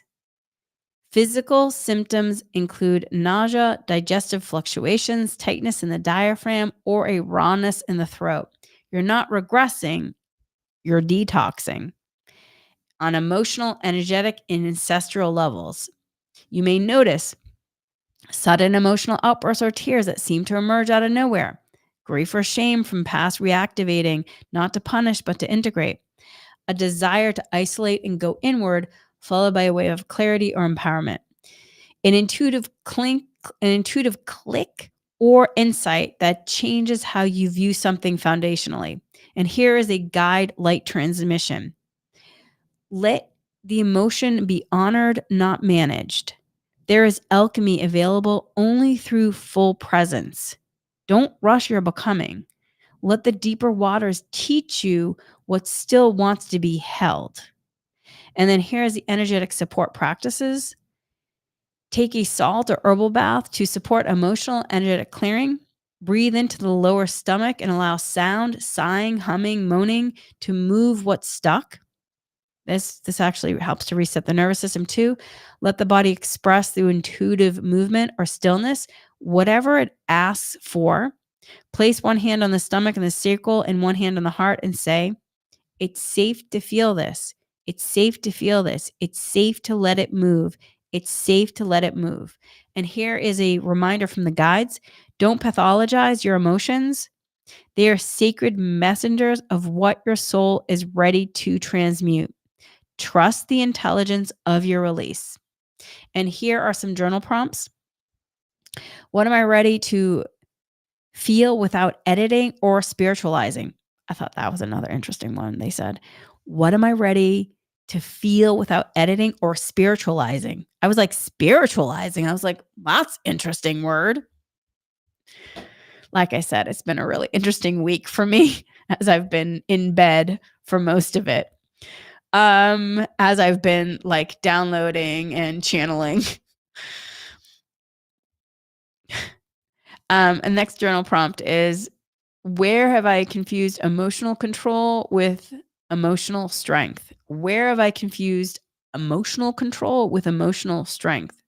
Physical symptoms include nausea, digestive fluctuations, tightness in the diaphragm, or a rawness in the throat. You're not regressing, you're detoxing on emotional, energetic, and ancestral levels. You may notice sudden emotional outbursts or tears that seem to emerge out of nowhere. grief or shame from past reactivating, not to punish, but to integrate. A desire to isolate and go inward, followed by a wave of clarity or empowerment. An intuitive click or insight that changes how you view something foundationally. And here is a guide light transmission. Let the emotion be honored, not managed. There is alchemy available only through full presence. Don't rush your becoming. Let the deeper waters teach you what still wants to be held. And then here's the energetic support practices. Take a salt or herbal bath to support emotional energetic clearing. Breathe into the lower stomach and allow sound, sighing, humming, moaning to move what's stuck. This actually helps to reset the nervous system too. Let the body express through intuitive movement or stillness whatever it asks for. Place one hand on the stomach and the sacral and one hand on the heart and say, it's safe to feel this. It's safe to feel this. It's safe to let it move. It's safe to let it move. And here is a reminder from the guides. Don't pathologize your emotions. They are sacred messengers of what your soul is ready to transmute. Trust the intelligence of your release. And here are some journal prompts. What am I ready to feel without editing or spiritualizing? I thought that was another interesting one. They said, what am I ready to feel without editing or spiritualizing? I was like, spiritualizing. I was like, that's interesting word. Like I said, it's been a really interesting week for me as I've been in bed for most of it. As I've been like downloading and channeling. And next journal prompt is, where have I confused emotional control with emotional strength? Where have I confused emotional control with emotional strength?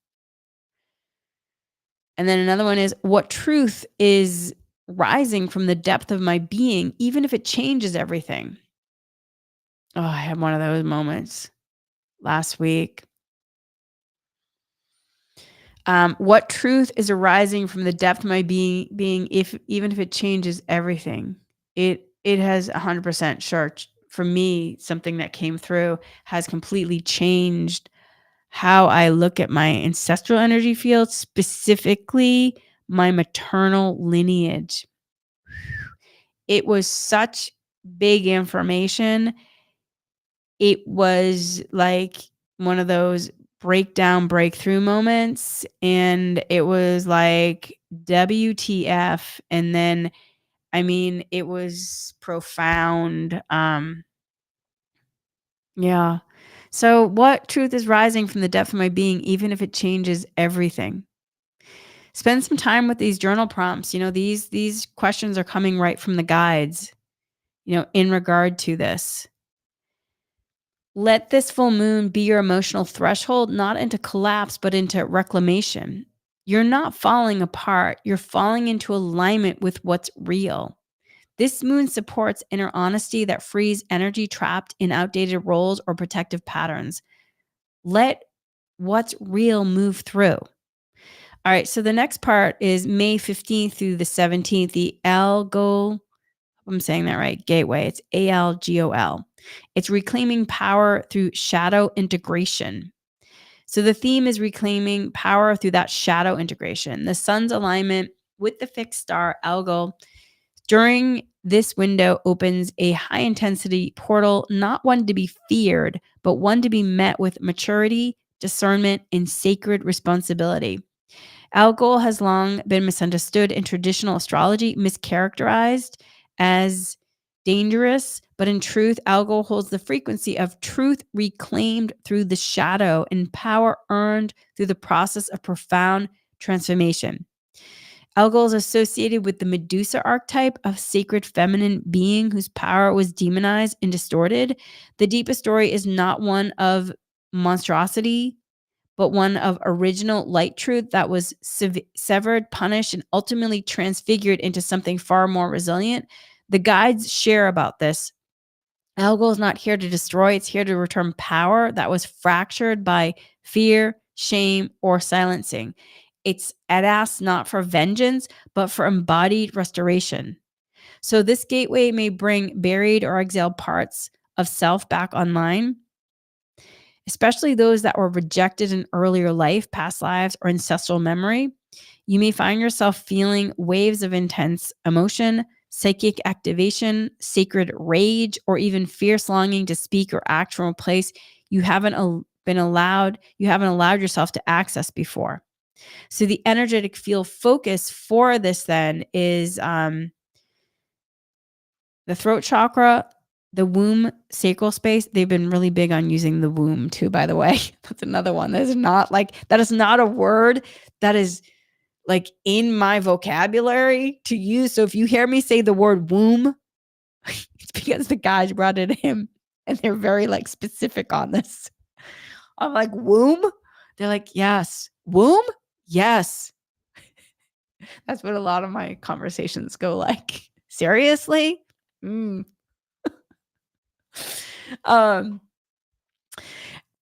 And then another one is, what truth is rising from the depth of my being, even if it changes everything? Oh, I had one of those moments last week. What truth is arising from the depth of my being, even if it changes everything? It has 100% sure. For me, something that came through has completely changed how I look at my ancestral energy field, specifically my maternal lineage. It was such big information. It was like one of those breakthrough moments. And it was like, WTF. And then, I mean, it was profound. Yeah. So what truth is rising from the depth of my being, even if it changes everything? Spend some time with these journal prompts. These questions are coming right from the guides, in regard to this. Let this full moon be your emotional threshold, not into collapse, but into reclamation. You're not falling apart. You're falling into alignment with what's real. This moon supports inner honesty that frees energy trapped in outdated roles or protective patterns. Let what's real move through. All right, so the next part is May 15th through the 17th, the Algol, I'm saying that right, gateway. It's ALGOL. It's reclaiming power through shadow integration. So the theme is reclaiming power through that shadow integration. The sun's alignment with the fixed star Algol during this window opens a high intensity portal, not one to be feared, but one to be met with maturity, discernment, and sacred responsibility. Algol has long been misunderstood in traditional astrology, mischaracterized as dangerous, but in truth, Algol holds the frequency of truth reclaimed through the shadow and power earned through the process of profound transformation. Algol is associated with the Medusa archetype of sacred feminine being whose power was demonized and distorted. The deepest story is not one of monstrosity, but one of original light truth that was severed, punished, and ultimately transfigured into something far more resilient. The guides share about this. Algol is not here to destroy, it's here to return power that was fractured by fear, shame, or silencing. It asks not for vengeance, but for embodied restoration. So this gateway may bring buried or exiled parts of self back online, especially those that were rejected in earlier life, past lives, or ancestral memory. You may find yourself feeling waves of intense emotion, psychic activation, sacred rage, or even fierce longing to speak or act from a place you haven't allowed yourself to access before. So the energetic field focus for this then is the throat chakra, the womb, sacral space. They've been really big on using the womb too, by the way. That's another one. That is not a word that is like in my vocabulary to use. So if you hear me say the word womb, it's because the guys brought it in and they're very like specific on this. I'm like, womb? They're like, yes. Womb? Yes. That's what a lot of my conversations go like. Seriously? Um,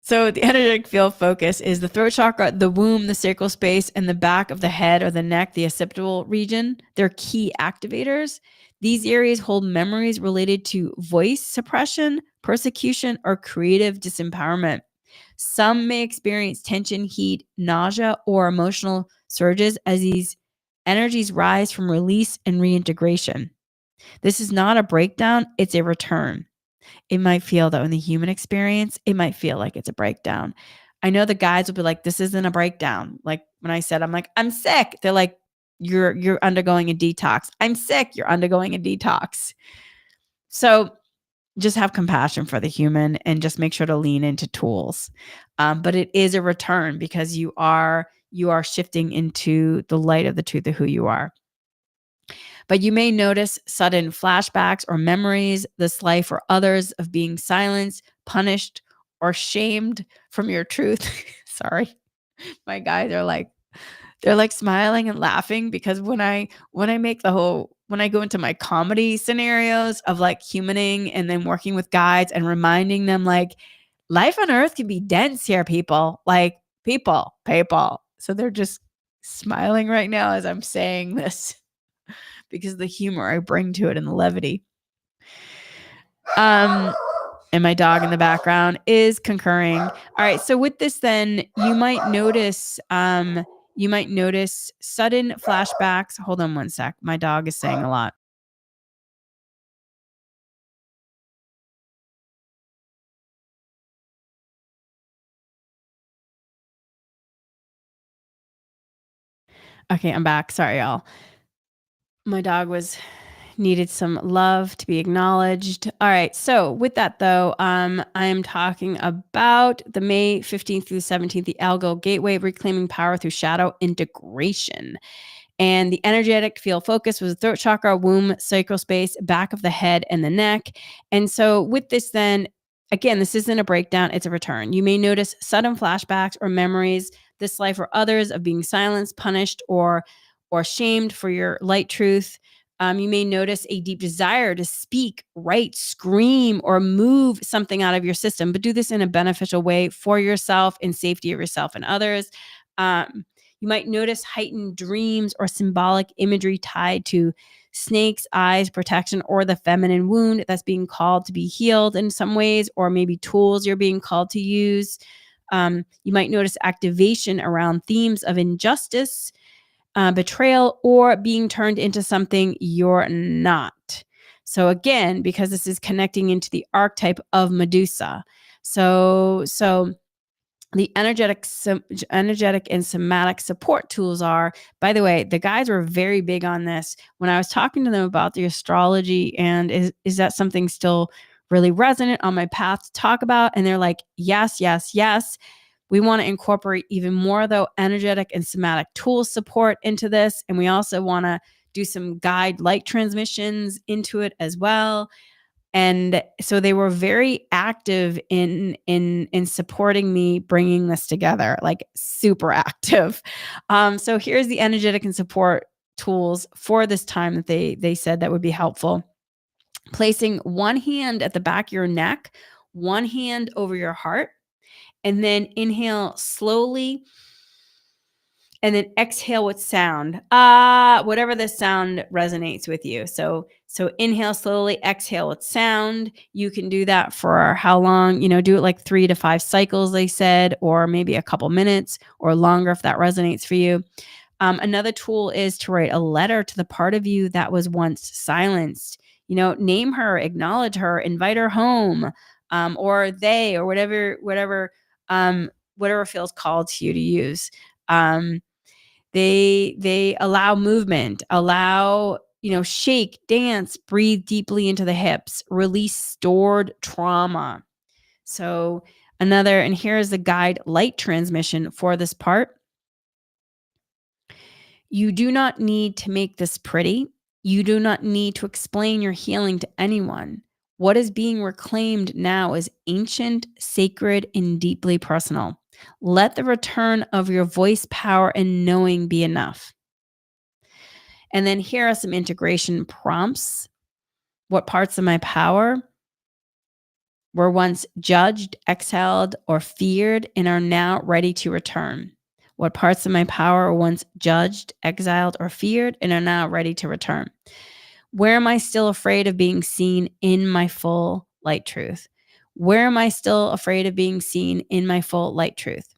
So the energetic field focus is the throat chakra, the womb, the sacral space, and the back of the head or the neck, the occipital region. They're key activators. These areas hold memories related to voice suppression, persecution, or creative disempowerment. Some may experience tension, heat, nausea, or emotional surges as these energies rise from release and reintegration. This is not a breakdown, it's a return. It might feel though in the human experience, it might feel like it's a breakdown. I know the guys will be like, this isn't a breakdown. Like when I said, I'm like, I'm sick. They're like, you're undergoing a detox. I'm sick. You're undergoing a detox. So just have compassion for the human and just make sure to lean into tools. But it is a return because you are shifting into the light of the truth of who you are. But you may notice sudden flashbacks or memories, this life or others of being silenced, punished, or shamed from your truth. Sorry. My guys are like, they're like smiling and laughing because when I make when I go into my comedy scenarios of like humaning and then working with guides and reminding them like life on earth can be dense here, people. Like people. So they're just smiling right now as I'm saying this because of the humor I bring to it and the levity. And my dog in the background is concurring. All right. So with this, then you might notice sudden flashbacks. Hold on one sec. My dog is saying a lot. Okay, I'm back. Sorry, y'all. My dog needed some love to be acknowledged. All right. So with that though, I'm talking about the May 15th through 17th, the Algo Gateway, reclaiming power through shadow integration. And the energetic field focus was the throat chakra, womb, sacral space, back of the head, and the neck. And so with this then, again, this isn't a breakdown, it's a return. You may notice sudden flashbacks or memories, this life or others, of being silenced, punished, or shamed for your light truth. You may notice a deep desire to speak, write, scream, or move something out of your system, but do this in a beneficial way for yourself and safety of yourself and others. You might notice heightened dreams or symbolic imagery tied to snakes, eyes, protection, or the feminine wound that's being called to be healed in some ways, or maybe tools you're being called to use. You might notice activation around themes of injustice, betrayal, or being turned into something you're not. So again, because this is connecting into the archetype of Medusa. So the energetic and somatic support tools are, by the way, the guys were very big on this when I was talking to them about the astrology. And is that something still really resonant on my path to talk about? And they're like, yes, yes, yes. We want to incorporate even more, though, energetic and somatic tool support into this. And we also want to do some guide light transmissions into it as well. And so they were very active in supporting me bringing this together, like super active. So here's the energetic and support tools for this time that they said that would be helpful. Placing one hand at the back of your neck, one hand over your heart, and then inhale slowly And then exhale with sound. Whatever the sound resonates with you. So inhale slowly, exhale with sound. You can do that for how long? Do it like 3 to 5 cycles, they said, or maybe a couple minutes or longer if that resonates for you. Another tool is to write a letter to the part of you that was once silenced. Name her, acknowledge her, invite her home, or they, or whatever feels called to you to use. They allow movement, allow, shake, dance, breathe deeply into the hips, release stored trauma. So and here's the guide light transmission for this part. You do not need to make this pretty. You do not need to explain your healing to anyone. What is being reclaimed now is ancient, sacred, and deeply personal. Let the return of your voice, power, and knowing be enough. And then here are some integration prompts. What parts of my power were once judged, exhaled, or feared and are now ready to return? What parts of my power were once judged, exiled, or feared and are now ready to return? Where am I still afraid of being seen in my full light truth? Where am I still afraid of being seen in my full light truth?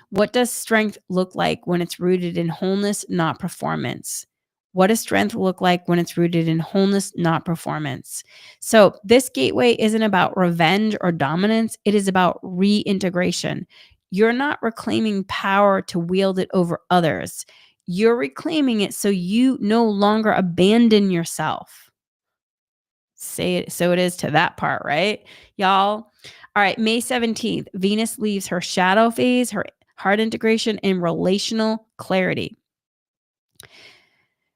What does strength look like when it's rooted in wholeness, not performance? What does strength look like when it's rooted in wholeness, not performance? So, this gateway isn't about revenge or dominance. It is about reintegration. You're not reclaiming power to wield it over others. You're reclaiming it so you no longer abandon yourself. Say it so it is to that part, right? Y'all. All right, May 17th, Venus leaves her shadow phase, her heart integration, and relational clarity.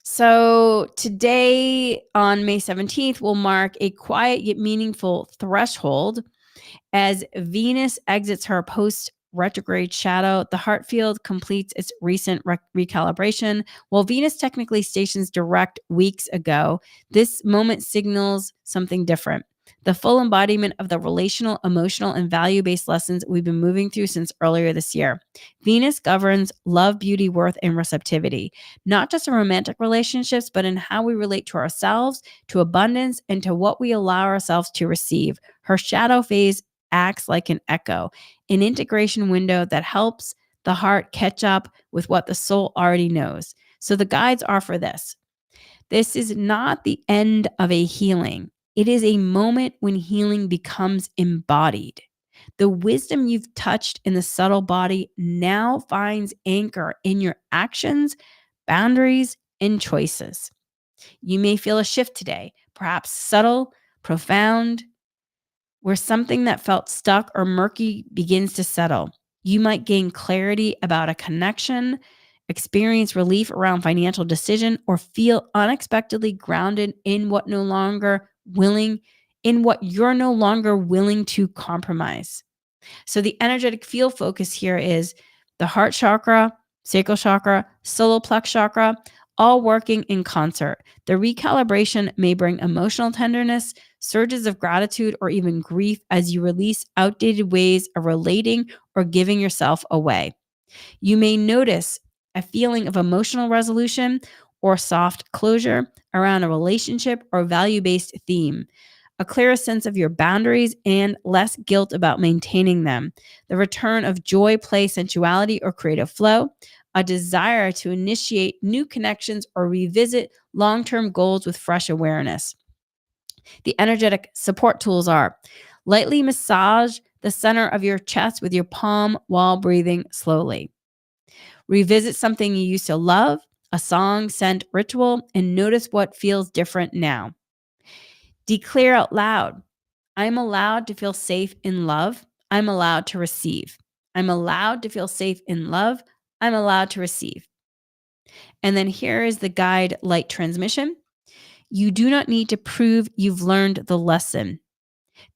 So today on May 17th will mark a quiet yet meaningful threshold. As Venus exits her post retrograde shadow, the heart field completes its recent recalibration. While Venus technically stations direct weeks ago, this moment signals something different. The full embodiment of the relational, emotional, and value based lessons we've been moving through since earlier this year. Venus governs love, beauty, worth, and receptivity, not just in romantic relationships, but in how we relate to ourselves, to abundance, and to what we allow ourselves to receive. Her shadow phase acts like an echo, an integration window that helps the heart catch up with what the soul already knows. So the guides are for this. This is not the end of a healing. It is a moment when healing becomes embodied. The wisdom you've touched in the subtle body now finds anchor in your actions, boundaries, and choices. You may feel a shift today, perhaps subtle, profound, where something that felt stuck or murky begins to settle. You might gain clarity about a connection, experience relief around financial decision, or feel unexpectedly grounded in what you're no longer willing to compromise. So the energetic field focus here is the heart chakra, sacral chakra, solar plex chakra, all working in concert. The recalibration may bring emotional tenderness, surges of gratitude, or even grief as you release outdated ways of relating or giving yourself away. You may notice a feeling of emotional resolution or soft closure around a relationship or value-based theme, a clearer sense of your boundaries and less guilt about maintaining them, the return of joy, play, sensuality, or creative flow, a desire to initiate new connections or revisit long-term goals with fresh awareness. The energetic support tools are lightly massage the center of your chest with your palm while breathing slowly. Revisit something you used to love, a song, scent, ritual, and notice what feels different now. Declare out loud, I'm allowed to feel safe in love. I'm allowed to receive. I'm allowed to feel safe in love. I'm allowed to receive. And then here is the guide light transmission. You do not need to prove you've learned the lesson.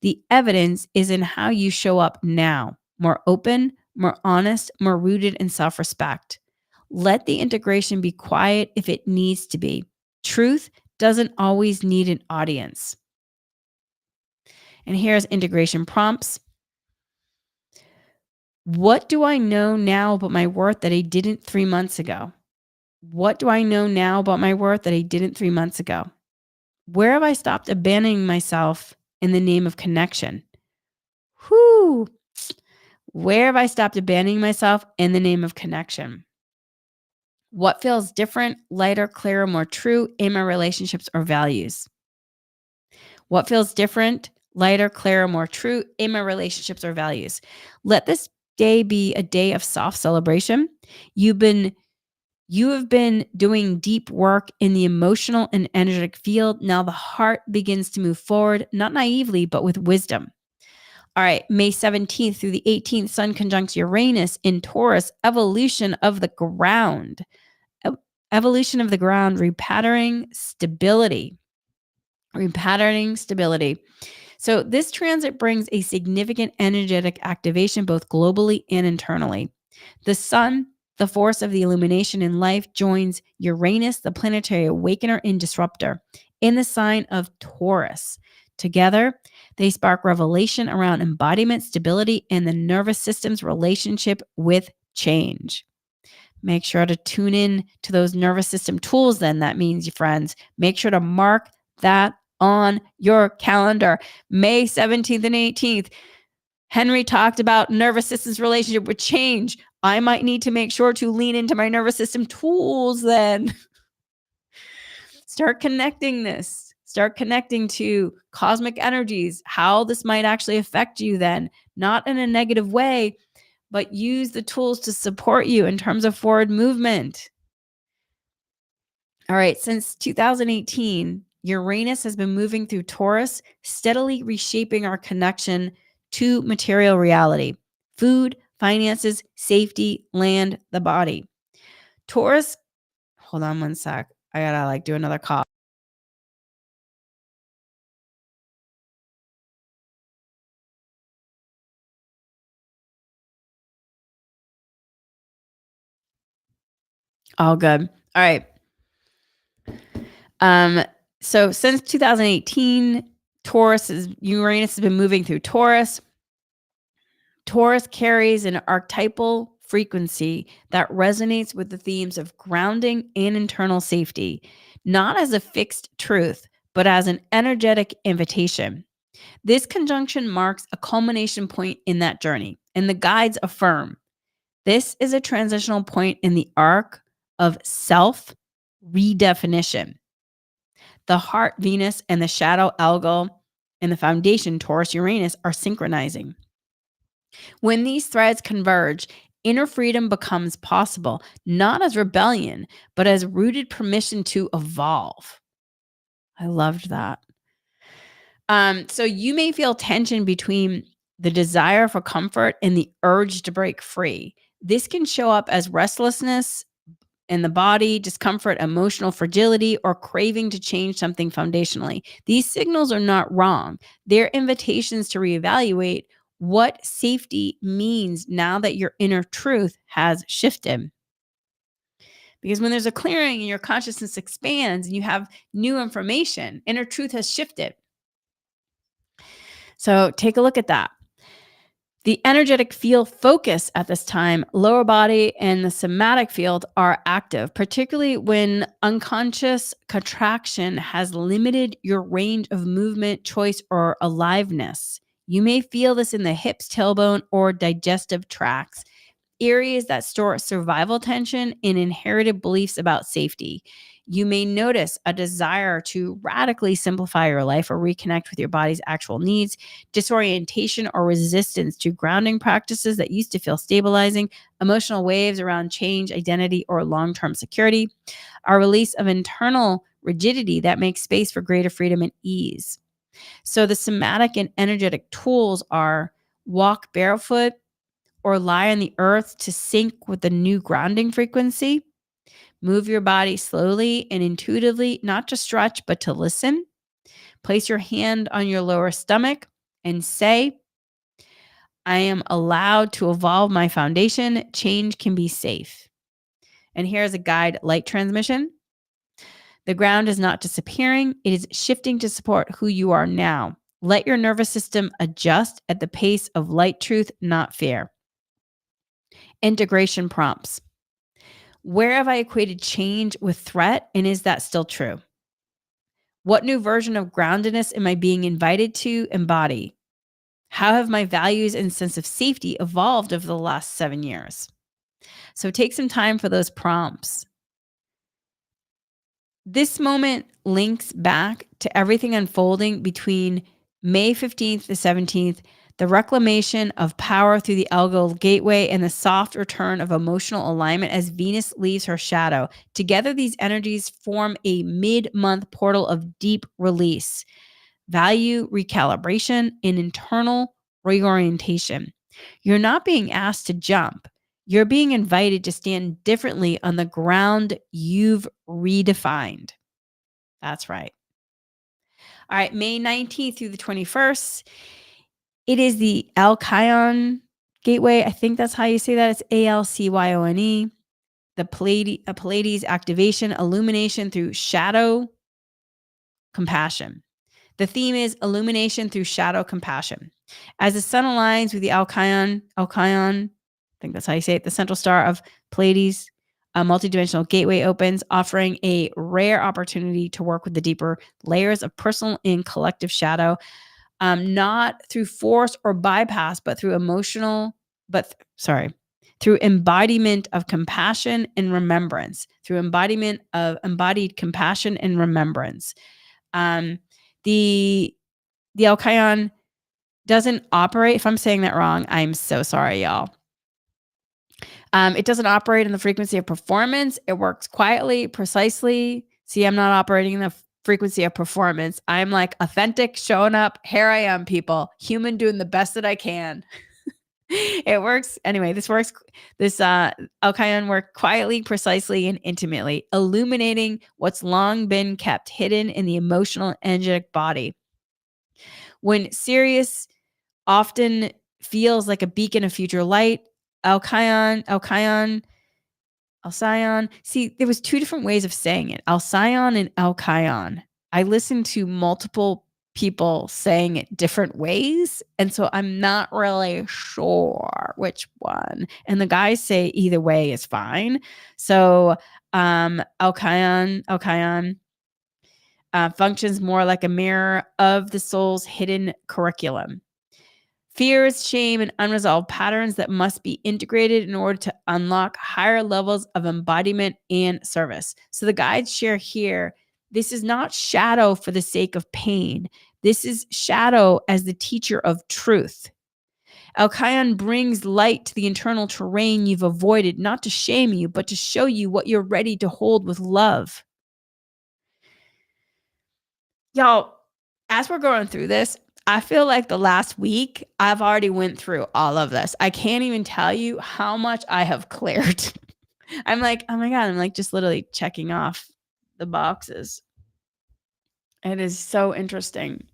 The evidence is in how you show up now, more open, more honest, more rooted in self respect. Let the integration be quiet if it needs to be. Truth doesn't always need an audience. And here's integration prompts. What do I know now about my worth that I didn't 3 months ago? What do I know now about my worth that I didn't 3 months ago? Where have I stopped abandoning myself in the name of connection? Whoo! Where have I stopped abandoning myself in the name of connection? What feels different, lighter, clearer, more true in my relationships or values? What feels different, lighter, clearer, more true in my relationships or values? Let this day be a day of soft celebration. You've been You have been doing deep work in the emotional and energetic field. Now the heart begins to move forward, not naively, but with wisdom. All right, May 17th through the 18th, Sun conjunct Uranus in Taurus, evolution of the ground. E- Evolution of the ground, repatterning stability. So this transit brings a significant energetic activation both globally and internally. The sun, the force of the illumination in life, joins Uranus, the planetary awakener and disruptor, in the sign of Taurus. Together, they spark revelation around embodiment, stability, and the nervous system's relationship with change. Make sure to tune in to those nervous system tools, then. That means, friends, make sure to mark that on your calendar. May 17th and 18th. Henry talked about nervous system's relationship with change. I might need to make sure to lean into my nervous system tools then. Start connecting this. Start connecting to cosmic energies, how this might actually affect you then, not in a negative way, but use the tools to support you in terms of forward movement. All right, since 2018, Uranus has been moving through Taurus, steadily reshaping our connection to material reality, food, finances, safety, land, the body. Taurus, hold on one sec. I gotta do another call. All good. All right. Um, so since 2018, Uranus has been moving through Taurus. Taurus carries an archetypal frequency that resonates with the themes of grounding and internal safety, not as a fixed truth, but as an energetic invitation. This conjunction marks a culmination point in that journey, and the guides affirm this is a transitional point in the arc of self redefinition. The heart, Venus, and the shadow, Algol, and the foundation, Taurus, Uranus, are synchronizing. When these threads converge, inner freedom becomes possible, not as rebellion, but as rooted permission to evolve. I loved that. So you may feel tension between the desire for comfort and the urge to break free. This can show up as restlessness in the body, discomfort, emotional fragility, or craving to change something foundationally. These signals are not wrong. They're invitations to reevaluate what safety means now that your inner truth has shifted. Because when there's a clearing and your consciousness expands and you have new information, inner truth has shifted. So take a look at that. The energetic field focus at this time, lower body and the somatic field are active, particularly when unconscious contraction has limited your range of movement, choice, or aliveness. You may feel this in the hips, tailbone, or digestive tracts, areas that store survival tension and inherited beliefs about safety. You may notice a desire to radically simplify your life or reconnect with your body's actual needs, disorientation or resistance to grounding practices that used to feel stabilizing, emotional waves around change, identity, or long term security, a release of internal rigidity that makes space for greater freedom and ease. So, the somatic and energetic tools are walk barefoot or lie on the earth to sync with the new grounding frequency. Move your body slowly and intuitively, not to stretch, but to listen. Place your hand on your lower stomach and say, I am allowed to evolve my foundation. Change can be safe. And here's a guide light transmission. The ground is not disappearing, it is shifting to support who you are now. Let your nervous system adjust at the pace of light truth, not fear. Integration prompts. Where have I equated change with threat, and is that still true? What new version of groundedness am I being invited to embody? How have my values and sense of safety evolved over the last 7 years? So take some time for those prompts. This moment links back to everything unfolding between May 15th to 17th, the reclamation of power through the algal gateway, and the soft return of emotional alignment as Venus leaves her shadow. Together, these energies form a mid-month portal of deep release, value recalibration, and internal reorientation. You're not being asked to jump. You're being invited to stand differently on the ground you've redefined. That's right. All right, May 19th through the 21st. It is the Alcyon Gateway. I think that's how you say that. It's Alcyone. The Pleiades activation, illumination through shadow compassion. The theme is illumination through shadow compassion. As the sun aligns with the Alcyon, I think that's how you say it, the central star of Pleiades, a multidimensional gateway opens, offering a rare opportunity to work with the deeper layers of personal and collective shadow, not through force or bypass, but through through embodiment of compassion and remembrance, through embodiment of embodied compassion and remembrance. The Alcyon doesn't operate, if I'm saying that wrong, I'm so sorry, y'all. It doesn't operate in the frequency of performance. It works quietly, precisely. See, I'm not operating in the frequency of performance. I'm like authentic, showing up. Here I am, people. Human doing the best that I can. It works. Anyway, this Alcyon work quietly, precisely, and intimately, illuminating what's long been kept hidden in the emotional, energetic body. When Sirius often feels like a beacon of future light, Alcyon. See, there was two different ways of saying it, Alcyon and Alcyon. I listened to multiple people saying it different ways, and so I'm not really sure which one. And the guys say either way is fine. So, Alcyon functions more like a mirror of the soul's hidden curriculum. Fears, shame, and unresolved patterns that must be integrated in order to unlock higher levels of embodiment and service. So the guides share here, this is not shadow for the sake of pain. This is shadow as the teacher of truth. Alcyon brings light to the internal terrain you've avoided, not to shame you, but to show you what you're ready to hold with love. Y'all, as we're going through this, I feel like the last week I've already went through all of this. I can't even tell you how much I have cleared. I'm like, oh my God, I'm like just literally checking off the boxes. It is so interesting.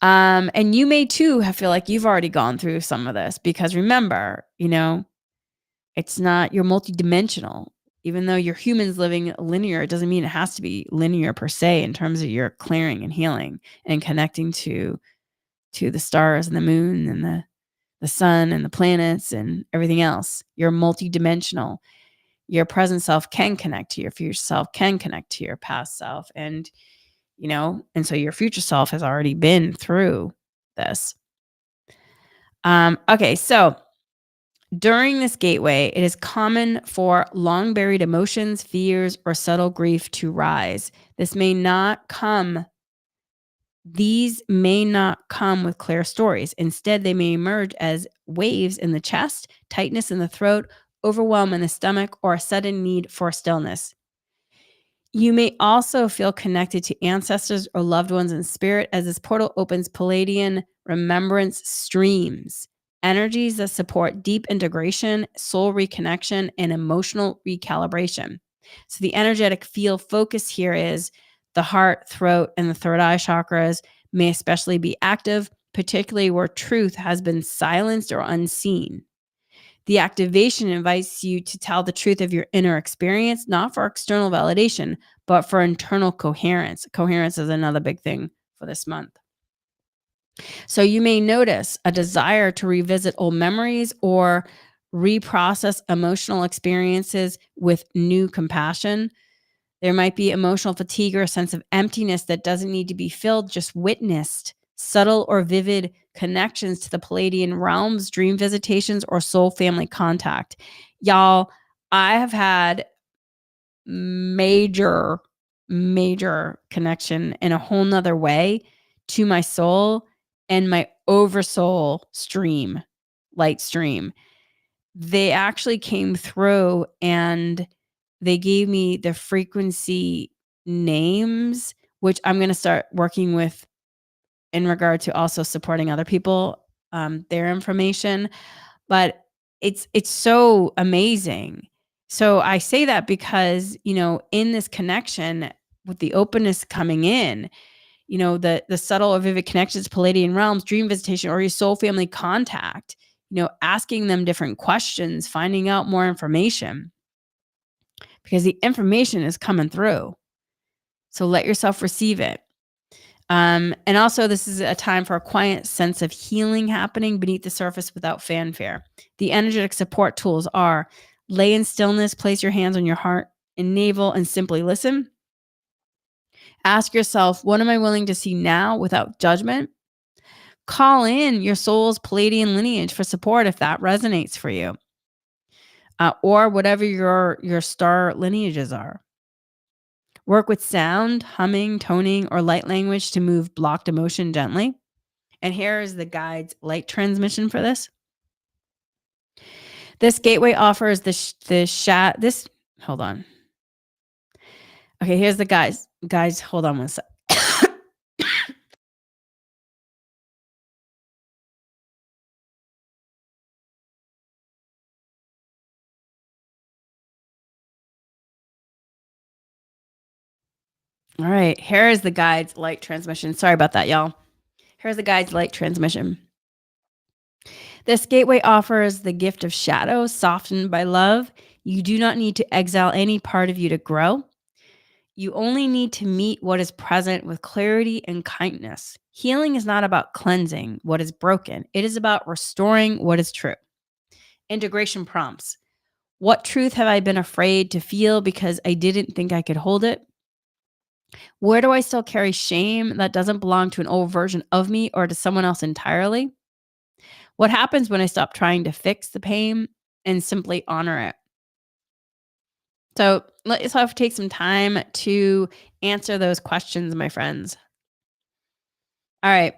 And you may too feel like you've already gone through some of this because remember, it's not, you're multidimensional. Even though you're humans living linear, it doesn't mean it has to be linear per se in terms of your clearing and healing and connecting to the stars and the moon and the sun and the planets and everything else. You're multidimensional. Your present self can connect to your future self, can connect to your past self. And, and so your future self has already been through this. Okay, so during this gateway, it is common for long buried emotions, fears, or subtle grief to rise. These may not come with clear stories. Instead, they may emerge as waves in the chest, tightness in the throat, overwhelm in the stomach, or a sudden need for stillness. You may also feel connected to ancestors or loved ones in spirit as this portal opens Palladian remembrance streams, energies that support deep integration, soul reconnection, and emotional recalibration. So the energetic field focus here is the heart, throat, and the third eye chakras may especially be active, particularly where truth has been silenced or unseen. The activation invites you to tell the truth of your inner experience, not for external validation, but for internal coherence. Coherence is another big thing for this month. So you may notice a desire to revisit old memories or reprocess emotional experiences with new compassion. There might be emotional fatigue or a sense of emptiness that doesn't need to be filled, just witnessed. Subtle or vivid connections to the Palladian realms, dream visitations, or soul family contact. Y'all, I have had major, major connection in a whole nother way to my soul and my oversoul stream, light stream. They actually came through and they gave me the frequency names, which I'm going to start working with in regard to also supporting other people, their information. But it's so amazing. So I say that because, in this connection with the openness coming in, the subtle or vivid connections, Palladian realms, dream visitation, or your soul family contact, asking them different questions, finding out more information because the information is coming through. So let yourself receive it. And also, this is a time for a quiet sense of healing happening beneath the surface without fanfare. The energetic support tools are lay in stillness, place your hands on your heart and navel, and simply listen. Ask yourself, what am I willing to see now without judgment? Call in your soul's Palladian lineage for support if that resonates for you, or whatever your star lineages are. Work with sound, humming, toning, or light language to move blocked emotion gently. And here is the guide's light transmission for this. This gateway offers hold on. Okay, here's the guys. Guys, hold on one sec. All right, here is the guide's light transmission. Sorry about that, y'all. Here's the guide's light transmission. This gateway offers the gift of shadow softened by love. You do not need to exile any part of you to grow. You only need to meet what is present with clarity and kindness. Healing is not about cleansing what is broken. It is about restoring what is true. Integration prompts. What truth have I been afraid to feel because I didn't think I could hold it? Where do I still carry shame that doesn't belong to an old version of me or to someone else entirely? What happens when I stop trying to fix the pain and simply honor it? So let's have to take some time to answer those questions, my friends. All right.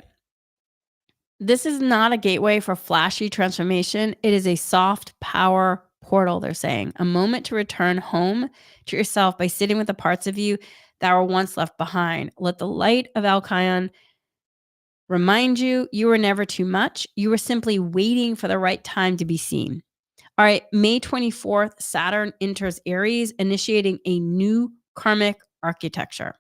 This is not a gateway for flashy transformation. It is a soft power portal, they're saying. A moment to return home to yourself by sitting with the parts of you that were once left behind. Let the light of Alkion remind you you were never too much. You were simply waiting for the right time to be seen. All right, May 24th, Saturn enters Aries, initiating a new karmic architecture.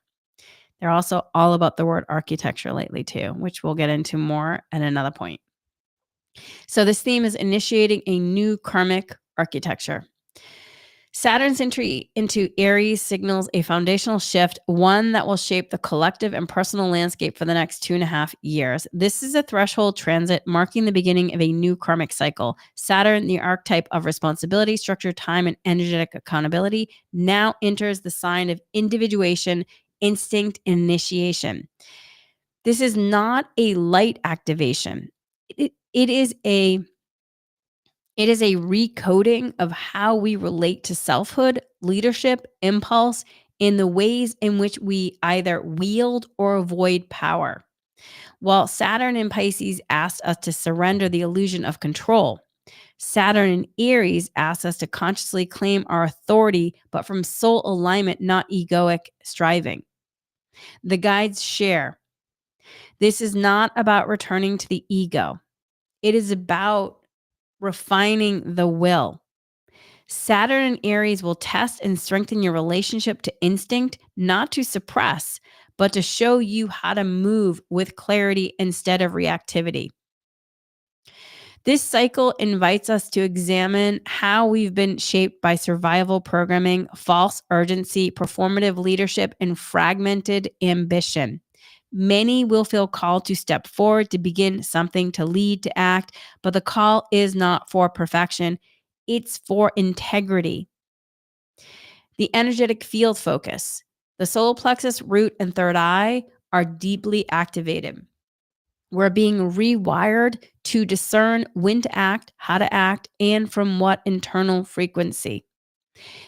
They're also all about the word architecture lately too, which we'll get into more at another point. So this theme is initiating a new karmic architecture. Saturn's entry into Aries signals a foundational shift, one that will shape the collective and personal landscape for the next 2.5 years. This is a threshold transit marking the beginning of a new karmic cycle. Saturn, the archetype of responsibility, structure, time, and energetic accountability, now enters the sign of individuation, instinct, and initiation. This is not a light activation. It is a recoding of how we relate to selfhood, leadership, impulse, in the ways in which we either wield or avoid power. While Saturn in Pisces asked us to surrender the illusion of control, Saturn in Aries asks us to consciously claim our authority, but from soul alignment, not egoic striving. The guides share, this is not about returning to the ego. It is about refining the will. Saturn in Aries will test and strengthen your relationship to instinct, not to suppress, but to show you how to move with clarity instead of reactivity. This cycle invites us to examine how we've been shaped by survival programming, false urgency, performative leadership, and fragmented ambition. Many will feel called to step forward, to begin something, to lead, to act, but the call is not for perfection. It's for integrity. The energetic field focus. The solar plexus, root, and third eye are deeply activated. We're being rewired to discern when to act, how to act, and from what internal frequency.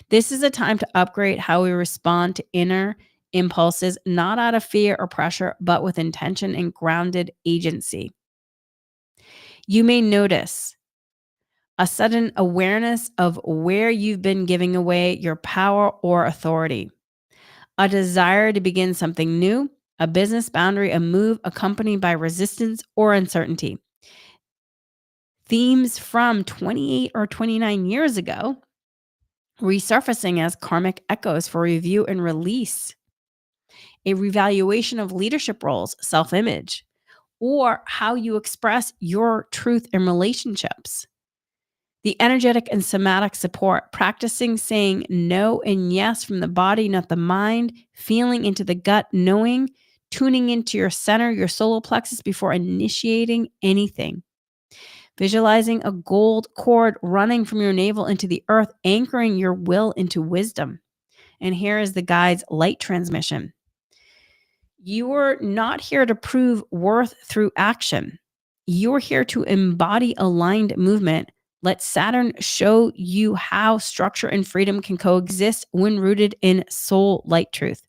This is a time to upgrade how we respond to inner impulses, not out of fear or pressure, but with intention and grounded agency. You may notice a sudden awareness of where you've been giving away your power or authority, a desire to begin something new, a business boundary, a move accompanied by resistance or uncertainty. Themes from 28 or 29 years ago resurfacing as karmic echoes for review and release, a revaluation of leadership roles, self image, or how you express your truth in relationships. The energetic and somatic support, practicing saying no and yes from the body, not the mind, feeling into the gut, knowing, tuning into your center, your solar plexus before initiating anything. Visualizing a gold cord running from your navel into the earth, anchoring your will into wisdom. And here is the guide's light transmission. You are not here to prove worth through action. You're here to embody aligned movement. Let Saturn show you how structure and freedom can coexist when rooted in soul light truth.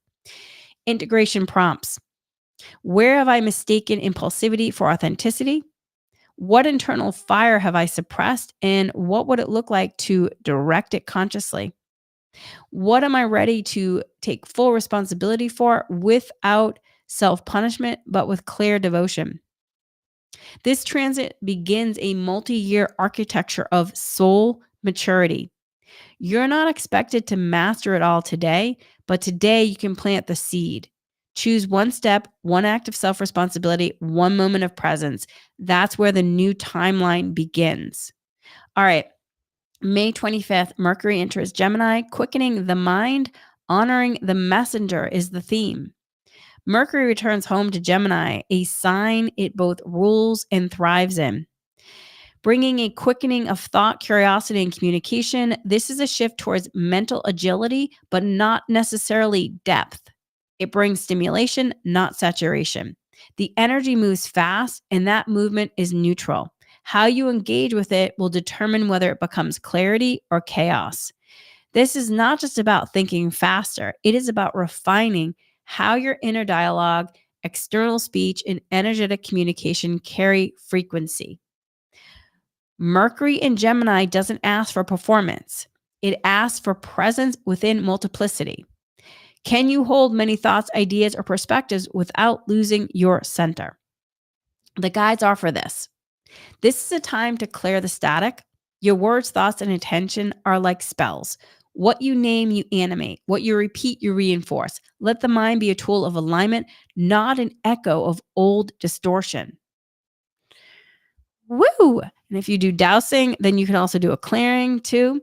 Integration prompts. Where have I mistaken impulsivity for authenticity? What internal fire have I suppressed? And what would it look like to direct it consciously? What am I ready to take full responsibility for without self-punishment, but with clear devotion? This transit begins a multi-year architecture of soul maturity. You're not expected to master it all today, but today you can plant the seed. Choose one step, one act of self-responsibility, one moment of presence. That's where the new timeline begins. All right. May 25th, Mercury enters Gemini, quickening the mind, honoring the messenger is the theme. Mercury returns home to Gemini, a sign it both rules and thrives in. Bringing a quickening of thought, curiosity, and communication, this is a shift towards mental agility, but not necessarily depth. It brings stimulation, not saturation. The energy moves fast, and that movement is neutral. How you engage with it will determine whether it becomes clarity or chaos. This is not just about thinking faster, it is about refining how your inner dialogue, external speech, and energetic communication carry frequency. Mercury in Gemini doesn't ask for performance. It asks for presence within multiplicity. Can you hold many thoughts, ideas, or perspectives without losing your center? The guides offer this. This is a time to clear the static. Your words, thoughts, and intention are like spells. What you name, you animate. What you repeat, you reinforce. Let the mind be a tool of alignment, not an echo of old distortion. Woo! And if you do dowsing, then you can also do a clearing too.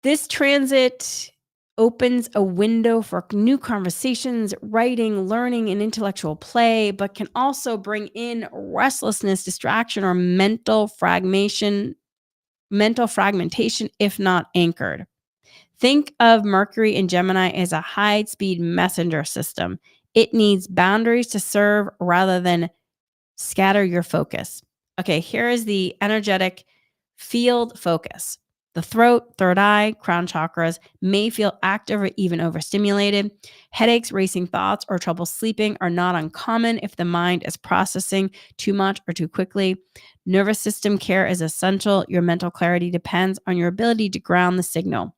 This transit opens a window for new conversations, writing, learning, and intellectual play, but can also bring in restlessness, distraction, or mental fragmentation if not anchored. Think of Mercury in Gemini as a high-speed messenger system. It needs boundaries to serve rather than scatter your focus. Okay, here is the energetic field focus. The throat, third eye, crown chakras may feel active or even overstimulated. Headaches, racing thoughts, or trouble sleeping are not uncommon if the mind is processing too much or too quickly. Nervous system care is essential. Your mental clarity depends on your ability to ground the signal.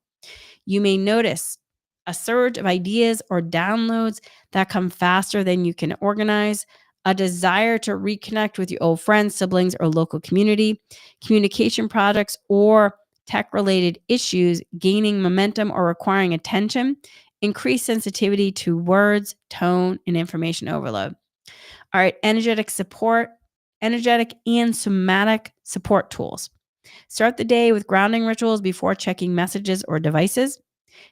You may notice a surge of ideas or downloads that come faster than you can organize, a desire to reconnect with your old friends, siblings, or local community, communication projects, or tech-related issues gaining momentum or requiring attention, increased sensitivity to words, tone, and information overload. All right, energetic and somatic support tools. Start the day with grounding rituals before checking messages or devices.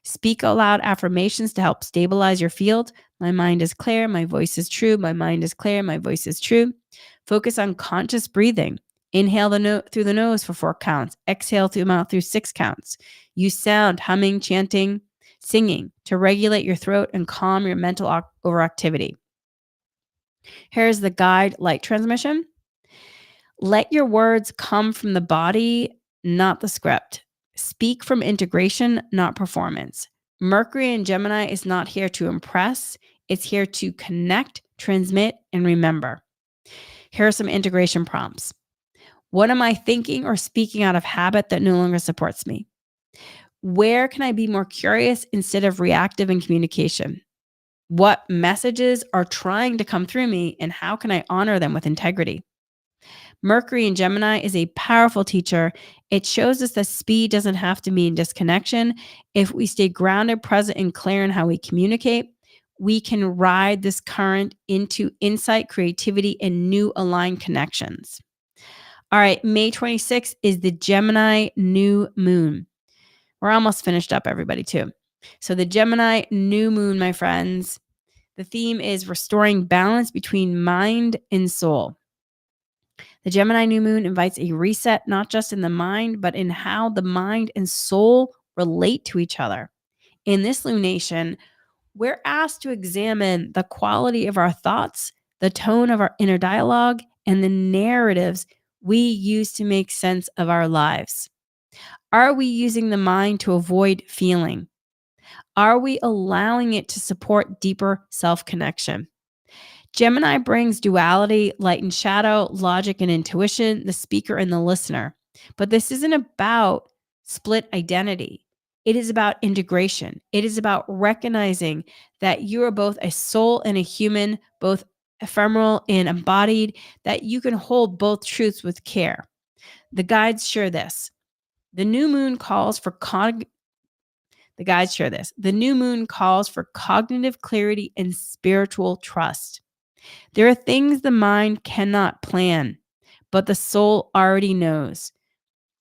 Speak aloud affirmations to help stabilize your field. My mind is clear. My voice is true. My mind is clear. My voice is true. Focus on conscious breathing. Inhale through the nose for 4 counts. Exhale through the mouth through 6 counts. Use sound, humming, chanting, singing to regulate your throat and calm your mental overactivity. Here's the guide light transmission. Let your words come from the body, not the script. Speak from integration, not performance. Mercury in Gemini is not here to impress. It's here to connect, transmit, and remember. Here are some integration prompts. What am I thinking or speaking out of habit that no longer supports me? Where can I be more curious instead of reactive in communication? What messages are trying to come through me, and how can I honor them with integrity? Mercury in Gemini is a powerful teacher. It shows us that speed doesn't have to mean disconnection. If we stay grounded, present, and clear in how we communicate, we can ride this current into insight, creativity, and new aligned connections. All right, May 26th is the Gemini new moon. We're almost finished up, everybody, too. So the Gemini new moon, my friends, the theme is restoring balance between mind and soul. The Gemini new moon invites a reset, not just in the mind, but in how the mind and soul relate to each other. In this lunation, we're asked to examine the quality of our thoughts, the tone of our inner dialogue, and the narratives we use to make sense of our lives. Are we using the mind to avoid feeling? Are we allowing it to support deeper self-connection? Gemini brings duality, light and shadow, logic and intuition, the speaker and the listener. But this isn't about split identity. It is about integration. It is about recognizing that you are both a soul and a human, both ephemeral and embodied, that you can hold both truths with care. The guides share this. The new moon calls for The new moon calls for cognitive clarity and spiritual trust. There are things the mind cannot plan, but the soul already knows.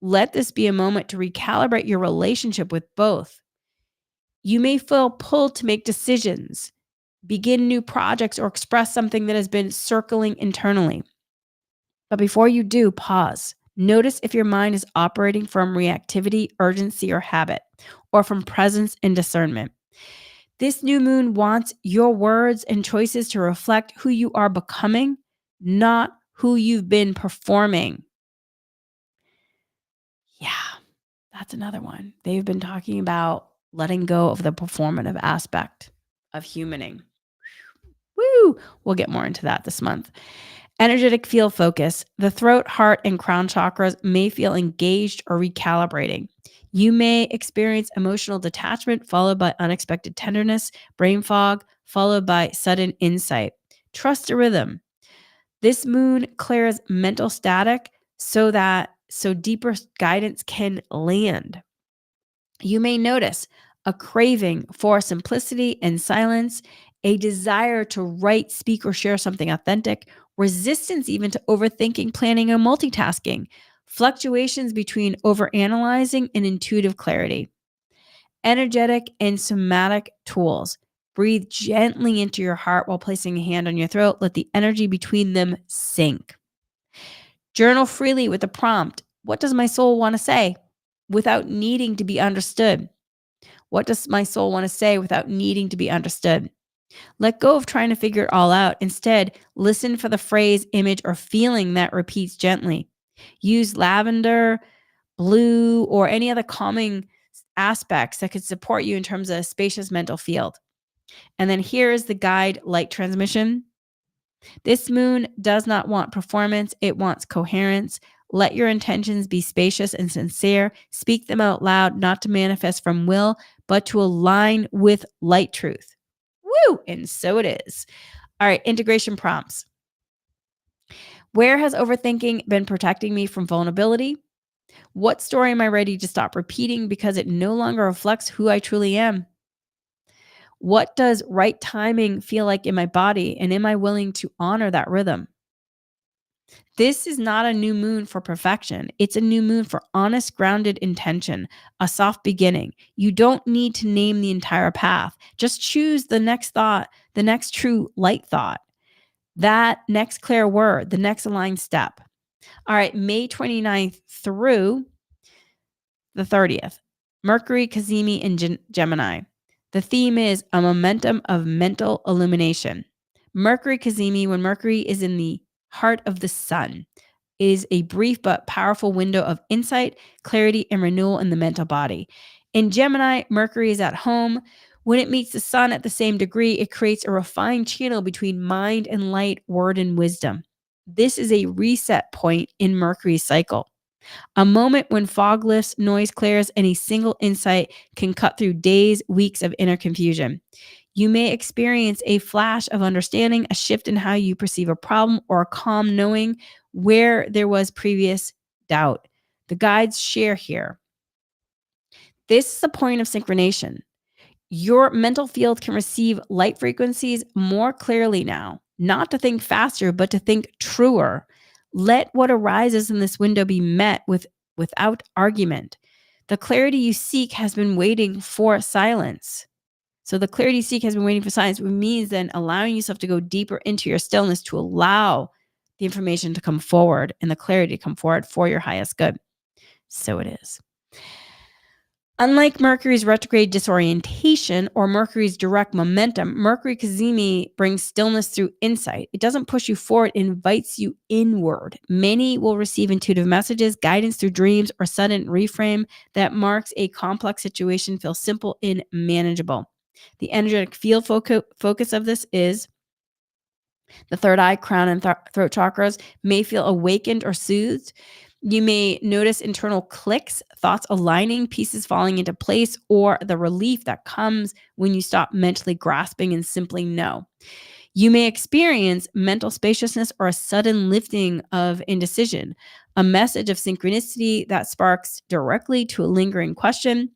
Let this be a moment to recalibrate your relationship with both. You may feel pulled to make decisions, begin new projects, or express something that has been circling internally. But before you do, pause. Notice if your mind is operating from reactivity, urgency, or habit, or from presence and discernment. This new moon wants your words and choices to reflect who you are becoming, not who you've been performing. Yeah, that's another one. They've been talking about letting go of the performative aspect of humaning. Woo! We'll get more into that this month. Energetic field focus. The throat, heart, and crown chakras may feel engaged or recalibrating. You may experience emotional detachment followed by unexpected tenderness, brain fog, followed by sudden insight. Trust the rhythm. This moon clears mental static so deeper guidance can land. You may notice a craving for simplicity and silence, a desire to write, speak, or share something authentic, resistance even to overthinking, planning, and multitasking, fluctuations between overanalyzing and intuitive clarity. Energetic and somatic tools. Breathe gently into your heart while placing a hand on your throat. Let the energy between them sink. Journal freely with the prompt, what does my soul want to say? Without needing to be understood. What does my soul want to say without needing to be understood? Let go of trying to figure it all out. Instead, listen for the phrase, image, or feeling that repeats gently. Use lavender, blue, or any other calming aspects that could support you in terms of a spacious mental field. And then here is the guide light transmission. This moon does not want performance, it wants coherence. Let your intentions be spacious and sincere. Speak them out loud, not to manifest from will, but to align with light truth. Woo! And so it is. All right, integration prompts. Where has overthinking been protecting me from vulnerability? What story am I ready to stop repeating because it no longer reflects who I truly am? What does right timing feel like in my body? And am I willing to honor that rhythm? This is not a new moon for perfection. It's a new moon for honest, grounded intention, a soft beginning. You don't need to name the entire path. Just choose the next thought, the next true light thought, that next clear word, the next aligned step. All right, May 29th through the 30th, Mercury, Cazimi, and Gemini. The theme is a momentum of mental illumination. Mercury, Cazimi, when Mercury is in the heart of the sun, is a brief but powerful window of insight, clarity, and renewal in the mental body. In Gemini, Mercury is at home. When it meets the sun at the same degree, it creates a refined channel between mind and light, word and wisdom. This is a reset point in Mercury's cycle. A moment when fog lifts, noise clears, and a single insight can cut through days, weeks of inner confusion. You may experience a flash of understanding, a shift in how you perceive a problem, or a calm knowing where there was previous doubt. The guides share here. This is the point of synchronization. Your mental field can receive light frequencies more clearly now, not to think faster, but to think truer. Let what arises in this window be met without argument. The clarity you seek has been waiting for silence. So the clarity you seek has been waiting for silence, which means then allowing yourself to go deeper into your stillness to allow the information to come forward and the clarity to come forward for your highest good. So it is. Unlike Mercury's retrograde disorientation or Mercury's direct momentum, Mercury Cazimi brings stillness through insight. It doesn't push you forward, it invites you inward. Many will receive intuitive messages, guidance through dreams, or sudden reframe that marks a complex situation feel simple and manageable. The energetic field focus of this is the third eye, crown, and throat chakras may feel awakened or soothed. You may notice internal clicks, thoughts aligning, pieces falling into place, or the relief that comes when you stop mentally grasping and simply know. You may experience mental spaciousness or a sudden lifting of indecision, a message of synchronicity that sparks directly to a lingering question,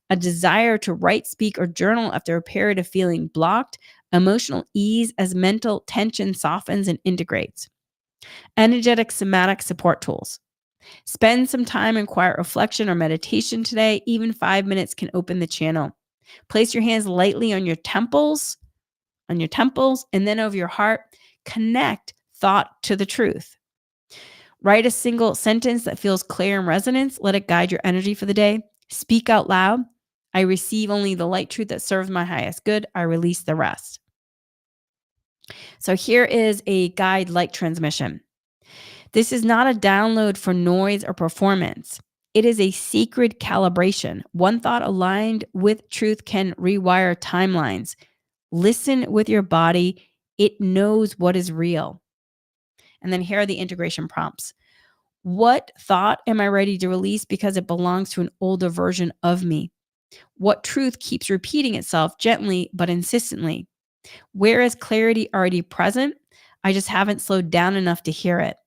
a desire to write, speak, or journal after a period of feeling blocked, emotional ease as mental tension softens and integrates. Energetic somatic support tools. Spend some time in quiet reflection or meditation today. Even 5 minutes can open the channel. Place your hands lightly on your temples, and then over your heart. Connect thought to the truth. Write a single sentence that feels clear and resonance. Let it guide your energy for the day. Speak out loud. I receive only the light truth that serves my highest good. I release the rest. So here is a guide light transmission. This is not a download for noise or performance. It is a sacred calibration. One thought aligned with truth can rewire timelines. Listen with your body. It knows what is real. And then here are the integration prompts. What thought am I ready to release because it belongs to an older version of me? What truth keeps repeating itself gently but insistently? Where is clarity already present? I just haven't slowed down enough to hear it.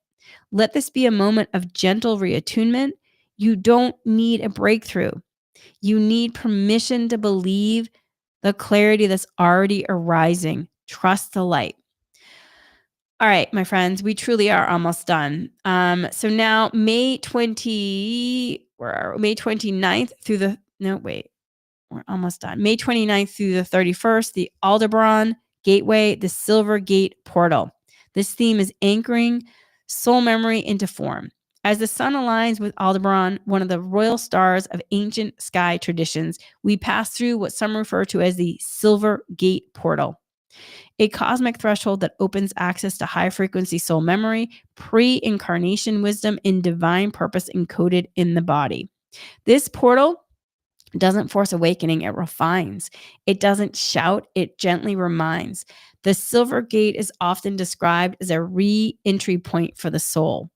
Let this be a moment of gentle reattunement. You don't need a breakthrough. You need permission to believe the clarity that's already arising. Trust the light. All right, my friends, we truly are almost done. So now May 29th through the, no, wait, we're almost done. May 29th through the 31st, the Aldebaran Gateway, the Silver Gate Portal. This theme is anchoring soul memory into form. As the sun aligns with Aldebaran, one of the royal stars of ancient sky traditions, we pass through what some refer to as the Silver Gate Portal, a cosmic threshold that opens access to high-frequency soul memory, pre-incarnation wisdom, and divine purpose encoded in the body. This portal doesn't force awakening, it refines. It doesn't shout, it gently reminds. The Silver Gate is often described as a re-entry point for the soul,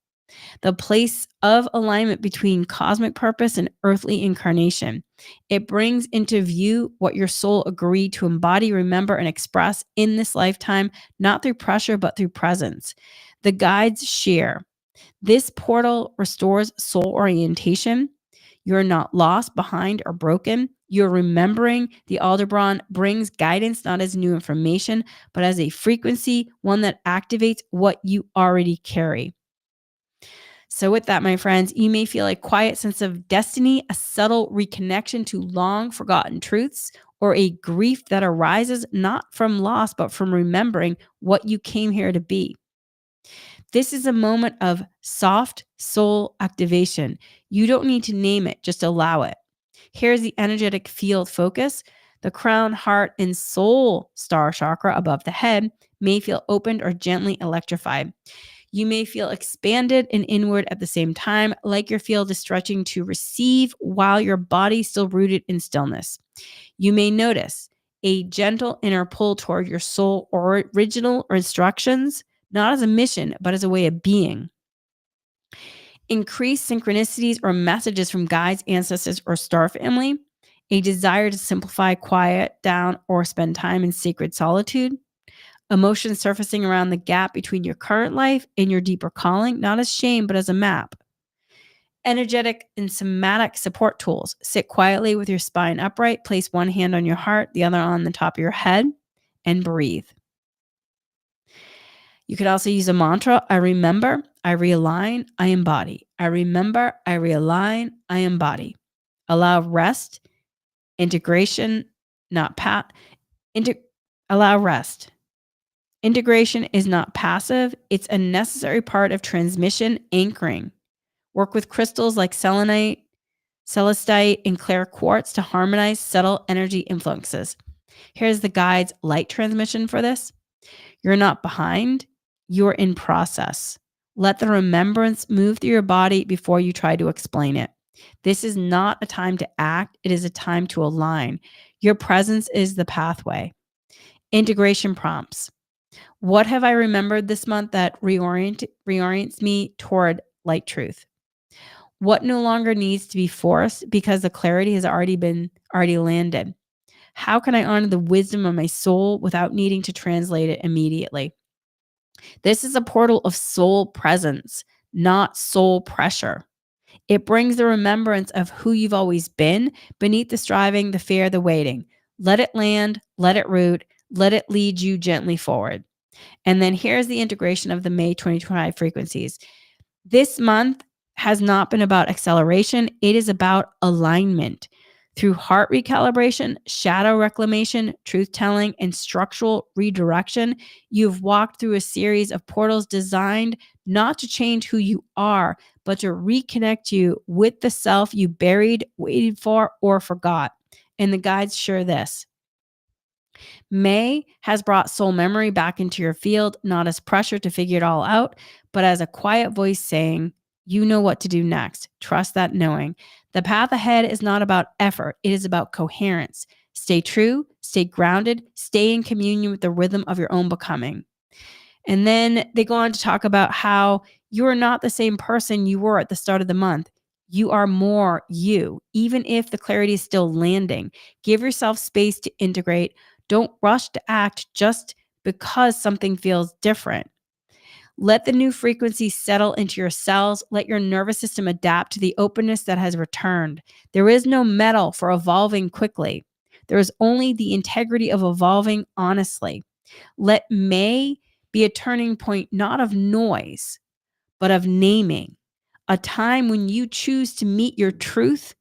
the place of alignment between cosmic purpose and earthly incarnation. It brings into view what your soul agreed to embody, remember, and express in this lifetime, not through pressure, but through presence. The guides share. This portal restores soul orientation. You're not lost, behind, or broken. You're remembering. The Aldebaran brings guidance not as new information, but as a frequency, one that activates what you already carry. So with that, my friends, you may feel a quiet sense of destiny, a subtle reconnection to long forgotten truths, or a grief that arises not from loss, but from remembering what you came here to be. This is a moment of soft soul activation. You don't need to name it, just allow it. Here's the energetic field focus. The crown, heart, and soul star chakra above the head may feel opened or gently electrified. You may feel expanded and inward at the same time, like your field is stretching to receive while your body is still rooted in stillness. You may notice a gentle inner pull toward your soul or original instructions, not as a mission, but as a way of being. Increased synchronicities or messages from guides, ancestors, or star family, a desire to simplify, quiet down, or spend time in sacred solitude, emotions surfacing around the gap between your current life and your deeper calling, not as shame, but as a map. Energetic and somatic support tools. Sit quietly with your spine upright, place one hand on your heart, the other on the top of your head, and breathe. You could also use a mantra. I remember, I realign, I embody. I remember, I realign, I embody. Allow rest, integration, not allow rest. Integration is not passive. It's a necessary part of transmission anchoring. Work with crystals like selenite, celestite, and clear quartz to harmonize subtle energy influences. Here's the guide's light transmission for this. You're not behind. You're in process. Let the remembrance move through your body before you try to explain it. This is not a time to act. It is a time to align. Your presence is the pathway. Integration prompts. What have I remembered this month that reorients me toward light truth? What no longer needs to be forced because the clarity has already landed? How can I honor the wisdom of my soul without needing to translate it immediately? This is a portal of soul presence, not soul pressure. It brings the remembrance of who you've always been beneath the striving, the fear, the waiting. Let it land, let it root, let it lead you gently forward. And then here's the integration of the May 2025 frequencies. This month has not been about acceleration. It is about alignment. Through heart recalibration, shadow reclamation, truth telling, and structural redirection, you've walked through a series of portals designed not to change who you are, but to reconnect you with the self you buried, waited for, or forgot. And the guides share this. May has brought soul memory back into your field, not as pressure to figure it all out, but as a quiet voice saying, you know what to do next. Trust that knowing. The path ahead is not about effort. It is about coherence. Stay true, stay grounded, stay in communion with the rhythm of your own becoming. And then they go on to talk about how you are not the same person you were at the start of the month. You are more you, even if the clarity is still landing. Give yourself space to integrate. Don't rush to act just because something feels different. Let the new frequency settle into your cells. Let your nervous system adapt to the openness that has returned. There is no medal for evolving quickly. There is only the integrity of evolving honestly. Let May be a turning point, not of noise, but of naming. A time when you choose to meet your truth,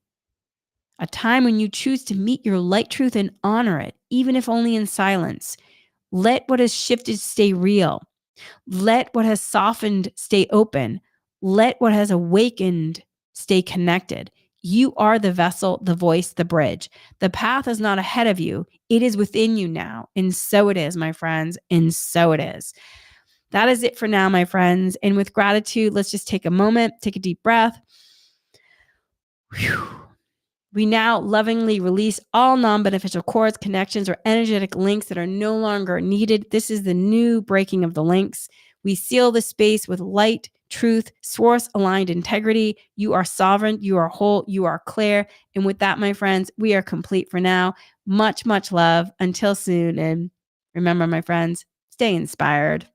a time when you choose to meet your light truth and honor it, even if only in silence. Let what has shifted stay real. Let what has softened stay open. Let what has awakened stay connected. You are the vessel, the voice, the bridge. The path is not ahead of you. It is within you now. And so it is, my friends. And so it is. That is it for now, my friends. And with gratitude, let's just take a moment, take a deep breath. Whew. We now lovingly release all non-beneficial cords, connections, or energetic links that are no longer needed. This is the new breaking of the links. We seal the space with light, truth, source-aligned integrity. You are sovereign, you are whole, you are clear. And with that, my friends, we are complete for now. Much, much love. Until soon. And remember, my friends, stay inspired.